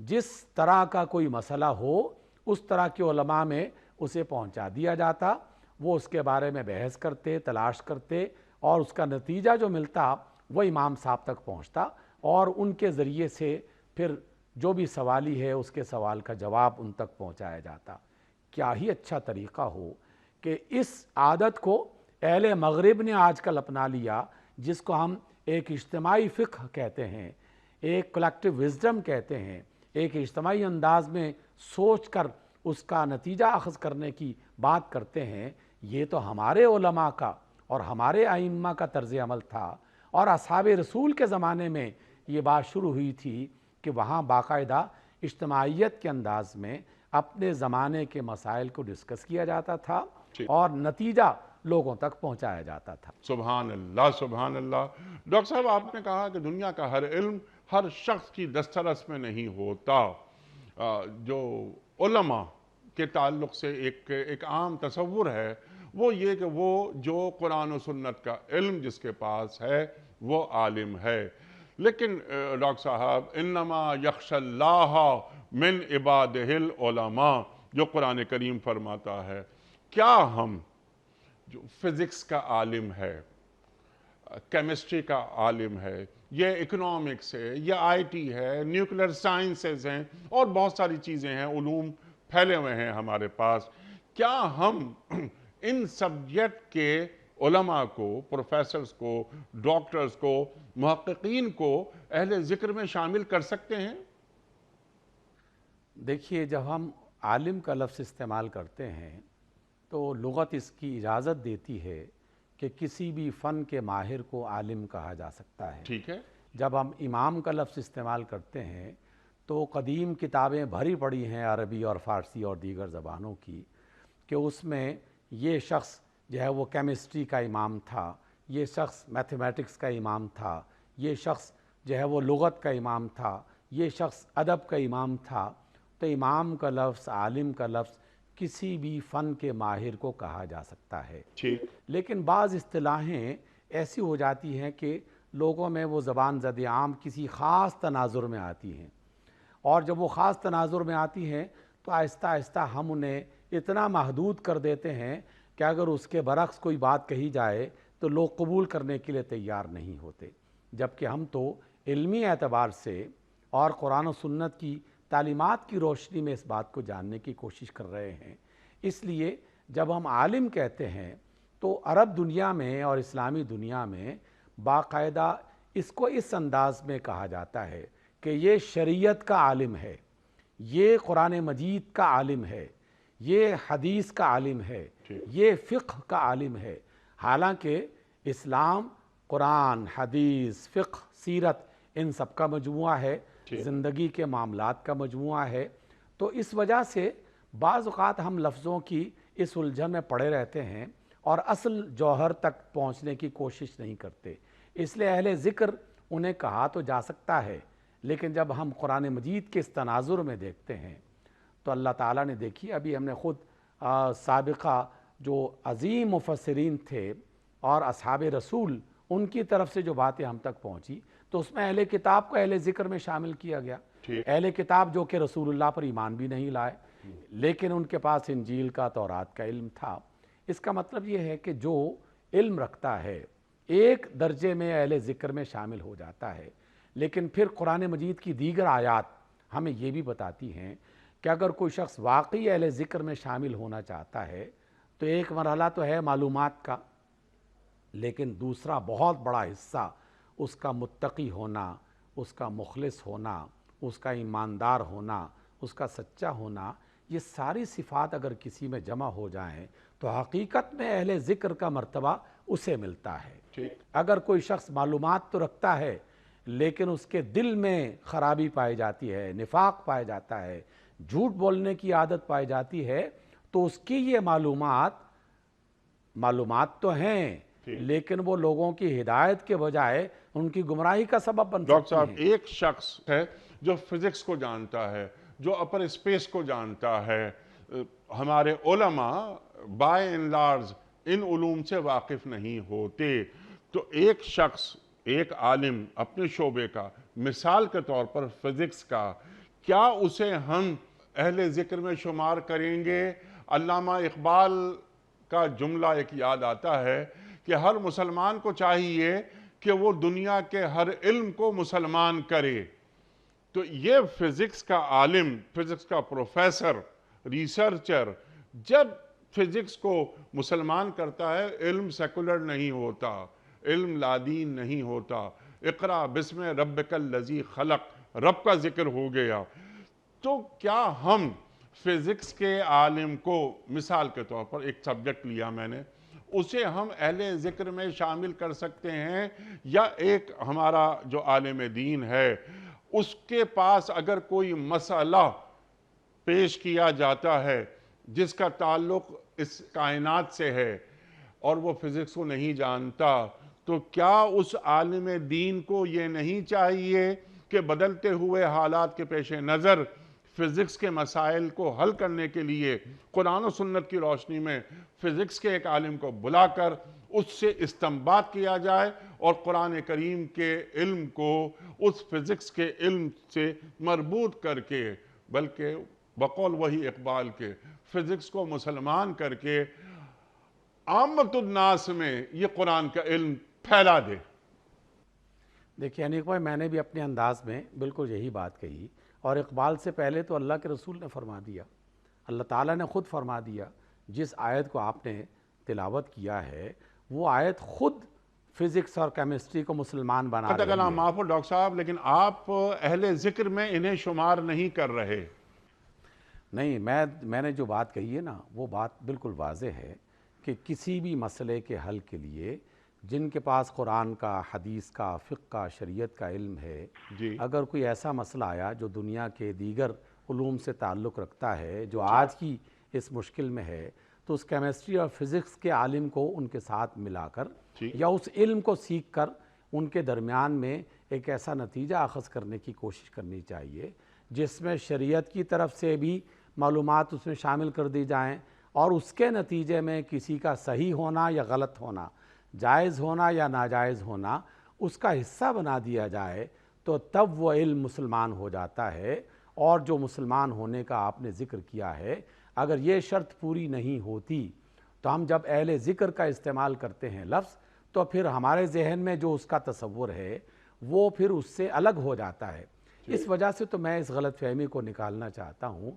جس طرح کا کوئی مسئلہ ہو، اس طرح کے علماء میں اسے پہنچا دیا جاتا، وہ اس کے بارے میں بحث کرتے، تلاش کرتے اور اس کا نتیجہ جو ملتا وہ امام صاحب تک پہنچتا اور ان کے ذریعے سے پھر جو بھی سوالی ہے اس کے سوال کا جواب ان تک پہنچایا جاتا۔ کیا ہی اچھا طریقہ ہو کہ اس عادت کو اہل مغرب نے آج کل اپنا لیا، جس کو ہم ایک اجتماعی فقہ کہتے ہیں، ایک کلیکٹیو وزڈم کہتے ہیں، ایک اجتماعی انداز میں سوچ کر اس کا نتیجہ اخذ کرنے کی بات کرتے ہیں۔ یہ تو ہمارے علماء کا اور ہمارے ائمہ کا طرز عمل تھا اور اصحاب رسول کے زمانے میں یہ بات شروع ہوئی تھی کہ وہاں باقاعدہ اجتماعیت کے انداز میں اپنے زمانے کے مسائل کو ڈسکس کیا جاتا تھا اور نتیجہ لوگوں تک پہنچایا جاتا تھا۔ سبحان اللہ، سبحان اللہ۔ ڈاکٹر صاحب، آپ نے کہا کہ دنیا کا ہر علم ہر شخص کی دسترس میں نہیں ہوتا۔ جو علماء کے تعلق سے ایک عام تصور ہے وہ یہ کہ وہ جو قرآن و سنت کا علم جس کے پاس ہے وہ عالم ہے، لیکن ڈاکٹر صاحب انما یخشی اللہ من عبادہ العلماء جو قرآن کریم فرماتا ہے، کیا ہم جو فزکس کا عالم ہے، کیمسٹری کا عالم ہے، یہ اکنامکس ہے، یہ آئی ٹی ہے، نیوکلیر سائنسز ہیں اور بہت ساری چیزیں ہیں، علوم پھیلے ہوئے ہیں ہمارے پاس، کیا ہم ان سبجیکٹ کے علماء کو، پروفیسرز کو، ڈاکٹرز کو، محققین کو اہل ذکر میں شامل کر سکتے ہیں؟ دیکھیے، جب ہم عالم کا لفظ استعمال کرتے ہیں تو لغت اس کی اجازت دیتی ہے کہ کسی بھی فن کے ماہر کو عالم کہا جا سکتا ہے۔ ٹھیک ہے۔ جب ہم امام کا لفظ استعمال کرتے ہیں تو قدیم کتابیں بھری پڑی ہیں عربی اور فارسی اور دیگر زبانوں کی کہ اس میں یہ شخص جو ہے وہ کیمسٹری کا امام تھا، یہ شخص میتھمیٹکس کا امام تھا، یہ شخص جو ہے وہ لغت کا امام تھا، یہ شخص ادب کا امام تھا۔ تو امام کا لفظ، عالم کا لفظ کسی بھی فن کے ماہر کو کہا جا سکتا ہے۔ ٹھیک۔ لیکن بعض اصطلاحیں ایسی ہو جاتی ہیں کہ لوگوں میں وہ زبان زد عام کسی خاص تناظر میں آتی ہیں، اور جب وہ خاص تناظر میں آتی ہیں تو آہستہ آہستہ ہم انہیں اتنا محدود کر دیتے ہیں کہ اگر اس کے برعکس کوئی بات کہی جائے تو لوگ قبول کرنے کے لیے تیار نہیں ہوتے، جبکہ ہم تو علمی اعتبار سے اور قرآن و سنت کی تعلیمات کی روشنی میں اس بات کو جاننے کی کوشش کر رہے ہیں۔ اس لیے جب ہم عالم کہتے ہیں تو عرب دنیا میں اور اسلامی دنیا میں باقاعدہ اس کو اس انداز میں کہا جاتا ہے کہ یہ شریعت کا عالم ہے، یہ قرآن مجید کا عالم ہے، یہ حدیث کا عالم ہے، یہ فقہ کا عالم ہے۔ حالانکہ اسلام قرآن، حدیث، فقہ، سیرت ان سب کا مجموعہ ہے، زندگی کے معاملات کا مجموعہ ہے۔ تو اس وجہ سے بعض اوقات ہم لفظوں کی اس الجھن میں پڑے رہتے ہیں اور اصل جوہر تک پہنچنے کی کوشش نہیں کرتے۔ اس لیے اہل ذکر انہیں کہا تو جا سکتا ہے، لیکن جب ہم قرآن مجید کے اس تناظر میں دیکھتے ہیں تو اللہ تعالیٰ نے دیکھی، ابھی ہم نے خود سابقہ جو عظیم مفسرین تھے اور اصحاب رسول ان کی طرف سے جو باتیں ہم تک پہنچی تو اس میں اہل کتاب کو اہل ذکر میں شامل کیا گیا۔ اہل کتاب جو کہ رسول اللہ پر ایمان بھی نہیں لائے، لیکن ان کے پاس انجیل کا، تورات کا علم تھا۔ اس کا مطلب یہ ہے کہ جو علم رکھتا ہے ایک درجے میں اہل ذکر میں شامل ہو جاتا ہے، لیکن پھر قرآن مجید کی دیگر آیات ہمیں یہ بھی بتاتی ہیں کہ اگر کوئی شخص واقعی اہل ذکر میں شامل ہونا چاہتا ہے تو ایک مرحلہ تو ہے معلومات کا، لیکن دوسرا بہت بڑا حصہ اس کا متقی ہونا، اس کا مخلص ہونا، اس کا ایماندار ہونا، اس کا سچا ہونا، یہ ساری صفات اگر کسی میں جمع ہو جائیں تو حقیقت میں اہل ذکر کا مرتبہ اسے ملتا ہے۔ اگر کوئی شخص معلومات تو رکھتا ہے لیکن اس کے دل میں خرابی پائی جاتی ہے، نفاق پایا جاتا ہے، جھوٹ بولنے کی عادت پائی جاتی ہے، تو اس کی یہ معلومات تو ہیں لیکن وہ لوگوں کی ہدایت کے بجائے ان کی گمراہی کا سبب بن سکتی ہیں۔ ڈاکٹر صاحب، ایک شخص ہے جو فزکس کو جانتا ہے، جو اپر اسپیس کو جانتا ہے، ہمارے علماء بائی اینڈ لارج ان علوم سے واقف نہیں ہوتے، تو ایک شخص، ایک عالم اپنے شعبے کا، مثال کے طور پر فزکس کا، کیا اسے ہم اہل ذکر میں شمار کریں گے؟ علامہ اقبال کا جملہ ایک یاد آتا ہے کہ ہر مسلمان کو چاہیے کہ وہ دنیا کے ہر علم کو مسلمان کرے۔ تو یہ فزکس کا عالم، فزکس کا پروفیسر، ریسرچر جب فزکس کو مسلمان کرتا ہے، علم سیکولر نہیں ہوتا، علم لادین نہیں ہوتا۔ اقرا بسم ربک الذی خلق، رب کا ذکر ہو گیا۔ تو کیا ہم فزکس کے عالم کو، مثال کے طور پر ایک سبجیکٹ لیا میں نے، اسے ہم اہل ذکر میں شامل کر سکتے ہیں؟ یا ایک ہمارا جو عالم دین ہے اس کے پاس اگر کوئی مسئلہ پیش کیا جاتا ہے جس کا تعلق اس کائنات سے ہے اور وہ فزکس کو نہیں جانتا، تو کیا اس عالم دین کو یہ نہیں چاہیے کہ بدلتے ہوئے حالات کے پیش نظر فزکس کے مسائل کو حل کرنے کے لیے قرآن و سنت کی روشنی میں فزکس کے ایک عالم کو بلا کر اس سے استنباط کیا جائے اور قرآن کریم کے علم کو اس فزکس کے علم سے مربوط کر کے، بلکہ بقول وہی اقبال کے، فزکس کو مسلمان کر کے عامت الناس میں یہ قرآن کا علم پھیلا دے؟ دیکھیے انیک بھائی، میں نے بھی اپنے انداز میں بالکل یہی بات کہی، اور اقبال سے پہلے تو اللہ کے رسول نے فرما دیا، اللہ تعالیٰ نے خود فرما دیا۔ جس آیت کو آپ نے تلاوت کیا ہے وہ آیت خود فزکس اور کیمسٹری کو مسلمان بنا رہی ہے۔ کلام معاف ہو ڈاکٹر صاحب، لیکن آپ اہل ذکر میں انہیں شمار نہیں کر رہے۔ نہیں، میں نے جو بات کہی ہے نا، وہ بات بالکل واضح ہے کہ کسی بھی مسئلے کے حل کے لیے جن کے پاس قرآن کا، حدیث کا، فقہ کا، شریعت کا علم ہے، اگر کوئی ایسا مسئلہ آیا جو دنیا کے دیگر علوم سے تعلق رکھتا ہے، جو آج کی اس مشکل میں ہے، تو اس کیمسٹری اور فزکس کے عالم کو ان کے ساتھ ملا کر یا اس علم کو سیکھ کر ان کے درمیان میں ایک ایسا نتیجہ اخذ کرنے کی کوشش کرنی چاہیے جس میں شریعت کی طرف سے بھی معلومات اس میں شامل کر دی جائیں، اور اس کے نتیجے میں کسی کا صحیح ہونا یا غلط ہونا، جائز ہونا یا ناجائز ہونا اس کا حصہ بنا دیا جائے، تو تب وہ علم مسلمان ہو جاتا ہے اور جو مسلمان ہونے کا آپ نے ذکر کیا ہے، اگر یہ شرط پوری نہیں ہوتی تو ہم جب اہل ذکر کا استعمال کرتے ہیں لفظ، تو پھر ہمارے ذہن میں جو اس کا تصور ہے وہ پھر اس سے الگ ہو جاتا ہے۔ اس وجہ سے تو میں اس غلط فہمی کو نکالنا چاہتا ہوں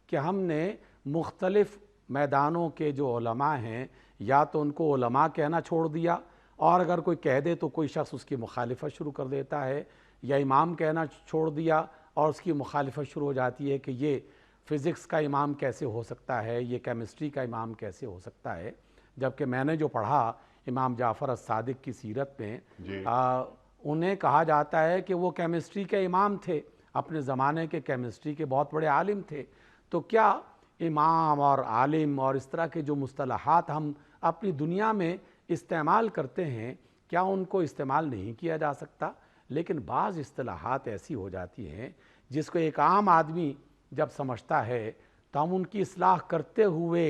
کہ ہم نے مختلف میدانوں کے جو علماء ہیں یا تو ان کو علماء کہنا چھوڑ دیا، اور اگر کوئی کہہ دے تو کوئی شخص اس کی مخالفت شروع کر دیتا ہے، یا امام کہنا چھوڑ دیا اور اس کی مخالفت شروع ہو جاتی ہے کہ یہ فزکس کا امام کیسے ہو سکتا ہے، یہ کیمسٹری کا امام کیسے ہو سکتا ہے، جبکہ میں نے جو پڑھا امام جعفر الصادق کی سیرت میں انہیں کہا جاتا ہے کہ وہ کیمسٹری کے امام تھے، اپنے زمانے کے کیمسٹری کے بہت بڑے عالم تھے۔ تو کیا امام اور عالم اور اس طرح کے جو مصطلحات ہم اپنی دنیا میں استعمال کرتے ہیں، کیا ان کو استعمال نہیں کیا جا سکتا؟ لیکن بعض اصطلاحات ایسی ہو جاتی ہیں جس کو ایک عام آدمی جب سمجھتا ہے تو ہم ان کی اصلاح کرتے ہوئے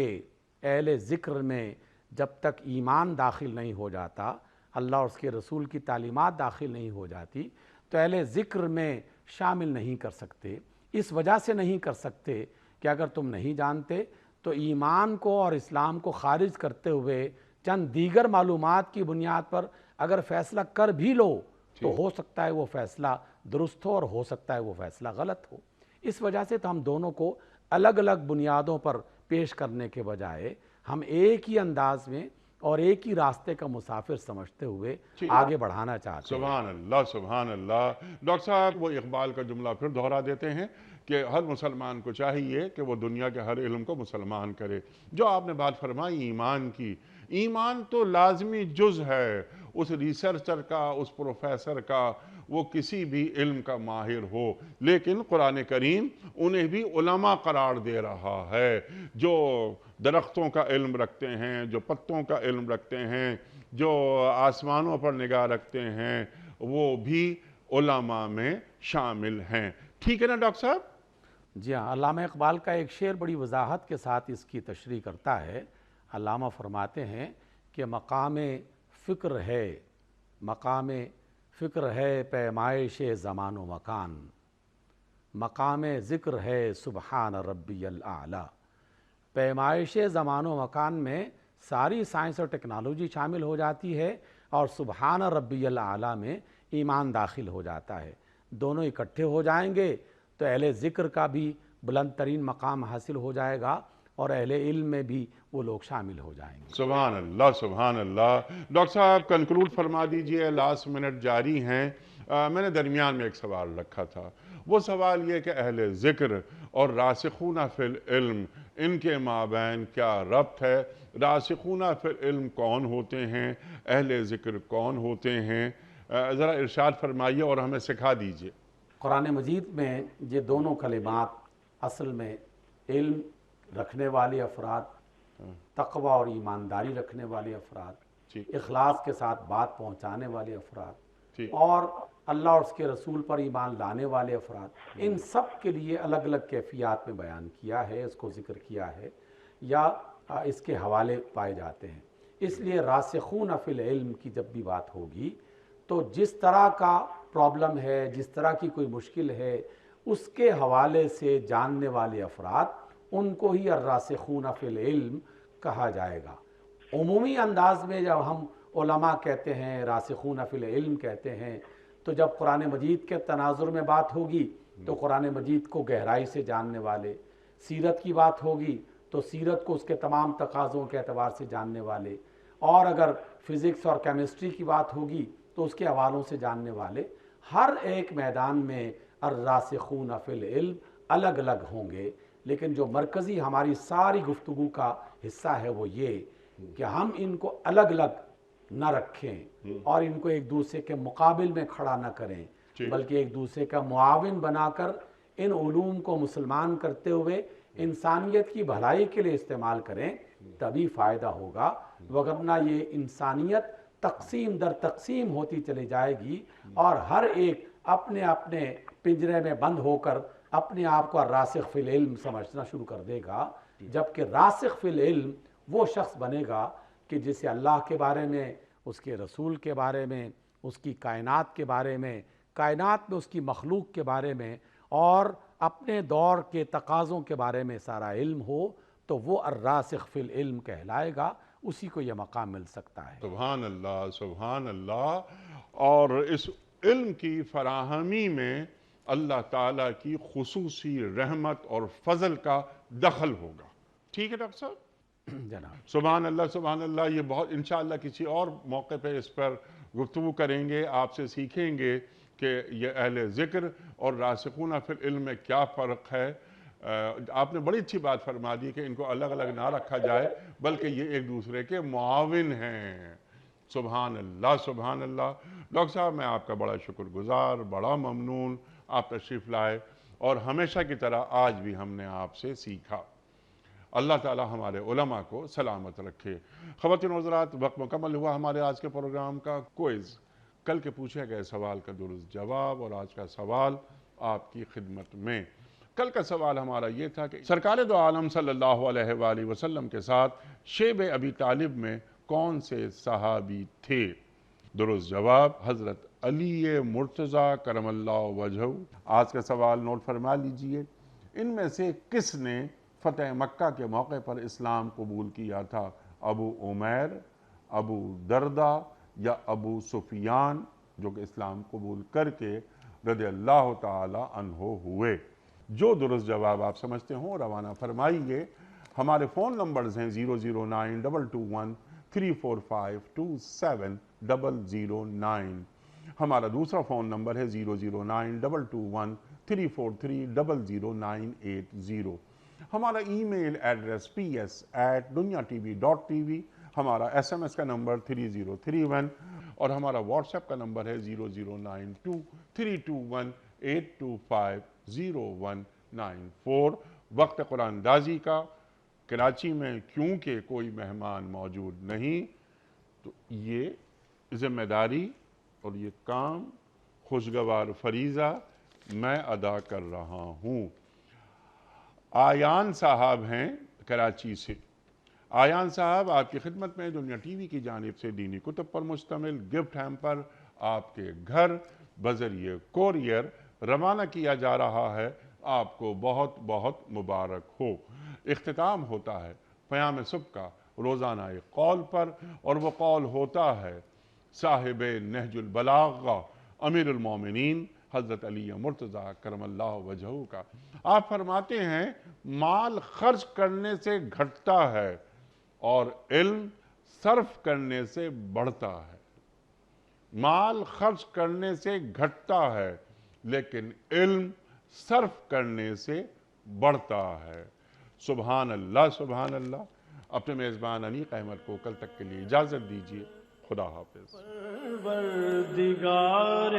اہل ذکر میں جب تک ایمان داخل نہیں ہو جاتا، اللہ اور اس کے رسول کی تعلیمات داخل نہیں ہو جاتی، تو اہل ذکر میں شامل نہیں کر سکتے۔ اس وجہ سے نہیں کر سکتے کہ اگر تم نہیں جانتے تو ایمان کو اور اسلام کو خارج کرتے ہوئے چند دیگر معلومات کی بنیاد پر اگر فیصلہ کر بھی لو تو ہو سکتا ہے وہ فیصلہ درست ہو اور ہو سکتا ہے وہ فیصلہ غلط ہو۔ اس وجہ سے تو ہم دونوں کو الگ الگ بنیادوں پر پیش کرنے کے بجائے ہم ایک ہی انداز میں اور ایک ہی راستے کا مسافر سمجھتے ہوئے آگے بڑھانا چاہتے ہیں۔ سبحان اللہ، سبحان اللہ۔ ڈاکٹر صاحب وہ اقبال کا جملہ پھر دہرا دیتے ہیں کہ ہر مسلمان کو چاہیے کہ وہ دنیا کے ہر علم کو مسلمان کرے۔ جو آپ نے بات فرمائی ایمان کی، ایمان تو لازمی جز ہے اس ریسرچر کا، اس پروفیسر کا، وہ کسی بھی علم کا ماہر ہو، لیکن قرآن کریم انہیں بھی علماء قرار دے رہا ہے، جو درختوں کا علم رکھتے ہیں، جو پتوں کا علم رکھتے ہیں، جو آسمانوں پر نگاہ رکھتے ہیں، وہ بھی علماء میں شامل ہیں۔ ٹھیک ہے نا ڈاکٹر صاحب؟ جی ہاں، علامہ اقبال کا ایک شعر بڑی وضاحت کے ساتھ اس کی تشریح کرتا ہے۔ علامہ فرماتے ہیں کہ مقام فکر ہے پیمائش زمان و مکان، مقام ذکر ہے سبحان ربی الاعلی۔ پیمائش زمان و مکان میں ساری سائنس اور ٹیکنالوجی شامل ہو جاتی ہے، اور سبحان ربی الاعلی میں ایمان داخل ہو جاتا ہے۔ دونوں اکٹھے ہو جائیں گے تو اہل ذکر کا بھی بلند ترین مقام حاصل ہو جائے گا، اور اہل علم میں بھی وہ لوگ شامل ہو جائیں گے۔ سبحان اللہ، سبحان اللہ۔ ڈاکٹر صاحب کنکلوڈ فرما دیجئے، لاسٹ منٹ جاری ہیں۔ میں نے درمیان میں ایک سوال رکھا تھا، وہ سوال یہ کہ اہل ذکر اور راسخون فی العلم ان کے مابین کیا ربط ہے؟ راسخون فی العلم کون ہوتے ہیں؟ اہل ذکر کون ہوتے ہیں؟ ذرا ارشاد فرمائیے اور ہمیں سکھا دیجئے۔ قرآن مجید میں یہ دونوں کلمات اصل میں علم رکھنے والے افراد، تقوی اور ایمانداری رکھنے والے افراد، اخلاص کے ساتھ بات پہنچانے والے افراد، اور اللہ اور اس کے رسول پر ایمان لانے والے افراد، ان سب کے لیے الگ الگ کیفیات میں بیان کیا ہے، اس کو ذکر کیا ہے، یا اس کے حوالے پائے جاتے ہیں۔ اس لیے راسخون فی العلم کی جب بھی بات ہوگی تو جس طرح کا پرابلم ہے، جس طرح کی کوئی مشکل ہے، اس کے حوالے سے جاننے والے افراد، ان کو ہی الراسخون فی العلم کہا جائے گا۔ عمومی انداز میں جب ہم علماء کہتے ہیں، راسخون فی العلم کہتے ہیں، تو جب قرآن مجید کے تناظر میں بات ہوگی تو قرآن مجید کو گہرائی سے جاننے والے، سیرت کی بات ہوگی تو سیرت کو اس کے تمام تقاضوں کے اعتبار سے جاننے والے، اور اگر فزکس اور کیمسٹری کی بات ہوگی تو اس کے حوالوں سے جاننے والے، ہر ایک میدان میں الراسخون فی العلم الگ الگ ہوں گے۔ لیکن جو مرکزی ہماری ساری گفتگو کا حصہ ہے وہ یہ کہ ہم ان کو الگ الگ نہ رکھیں اور ان کو ایک دوسرے کے مقابل میں کھڑا نہ کریں، بلکہ ایک دوسرے کا معاون بنا کر ان علوم کو مسلمان کرتے ہوئے انسانیت کی بھلائی کے لیے استعمال کریں، تبھی فائدہ ہوگا۔ وگرنہ یہ انسانیت تقسیم در تقسیم ہوتی چلی جائے گی، اور ہر ایک اپنے اپنے پنجرے میں بند ہو کر اپنے آپ کو راسخ فی العلم سمجھنا شروع کر دے گا، جبکہ راسخ فی العلم وہ شخص بنے گا کہ جسے اللہ کے بارے میں، اس کے رسول کے بارے میں، اس کی کائنات کے بارے میں، کائنات میں اس کی مخلوق کے بارے میں، اور اپنے دور کے تقاضوں کے بارے میں سارا علم ہو تو وہ الراسخ فی العلم کہلائے گا، اسی کو یہ مقام مل سکتا ہے۔ سبحان اللہ، سبحان اللہ۔ اور اس علم کی فراہمی میں اللہ تعالیٰ کی خصوصی رحمت اور فضل کا دخل ہوگا۔ ٹھیک ہے ڈاکٹر صاحب؟ جناب سبحان اللہ، سبحان اللہ۔ یہ بہت انشاءاللہ کسی اور موقع پہ اس پر گفتگو کریں گے، آپ سے سیکھیں گے کہ یہ اہل ذکر اور راسخون فی العلم میں کیا فرق ہے۔ آپ نے بڑی اچھی بات فرما دی کہ ان کو الگ الگ نہ رکھا جائے، بلکہ یہ ایک دوسرے کے معاون ہیں۔ سبحان اللہ، سبحان اللہ۔ ڈاکٹر صاحب میں آپ کا بڑا شکر گزار، بڑا ممنون آپ تشریف لائے، اور ہمیشہ کی طرح آج بھی ہم نے آپ سے سیکھا۔ اللہ تعالی ہمارے علماء کو سلامت رکھے۔ خواتین و حضرات، وقت مکمل ہوا ہمارے آج کے پروگرام کا۔ کوئز، کل کے پوچھے گئے سوال کا درست جواب، اور آج کا سوال آپ کی خدمت میں۔ کل کا سوال ہمارا یہ تھا کہ سرکار دو عالم صلی اللہ علیہ وآلہ وسلم کے ساتھ شیب ابی طالب میں کون سے صحابی تھے؟ درست جواب حضرت علی مرتضیٰ کرم اللہ وجہہ۔ آج کا سوال نوٹ فرما لیجئے، ان میں سے کس نے فتح مکہ کے موقع پر اسلام قبول کیا تھا؟ ابو عمیر، ابو دردہ یا ابو سفیان، جو کہ اسلام قبول کر کے رضی اللہ تعالی عنہ ہوئے؟ جو درست جواب آپ سمجھتے ہوں روانہ فرمائیے۔ ہمارے فون نمبرز ہیں 00922134527 ہمارا دوسرا فون نمبر ہے 009221343000980۔ ہمارا ای میل ایڈریس ps@dunyatv.tv، ہمارا SMS کا نمبر 3031، اور ہمارا واٹس ایپ کا نمبر ہے 009232182509194۔ وقت قرآن اندازی کا کراچی میں کیونکہ کوئی مہمان موجود نہیں، تو یہ ذمہ داری اور یہ کام خوشگوار فریضہ میں ادا کر رہا ہوں۔ آیان صاحب ہیں کراچی سے۔ آیان صاحب آپ کی خدمت میں دنیا ٹی وی کی جانب سے دینی کتب پر مشتمل گفٹ ہیمپر آپ کے گھر بذریعہ کوریئر روانہ کیا جا رہا ہے۔ آپ کو بہت بہت مبارک ہو۔ اختتام ہوتا ہے پیام صبح کا روزانہ ایک قول پر، اور وہ قول ہوتا ہے صاحب نہج البلاغہ امیر المومنین حضرت علی مرتضیٰ کرم اللہ وجہہ کا۔ آپ فرماتے ہیں مال خرچ کرنے سے گھٹتا ہے اور علم صرف کرنے سے بڑھتا ہے۔ مال خرچ کرنے سے گھٹتا ہے لیکن علم صرف کرنے سے بڑھتا ہے۔ سبحان اللہ، سبحان اللہ۔ اپنے میزبان انیق احمد کو کل تک کے لیے اجازت دیجیے۔ خدا حافظ۔ پروردگار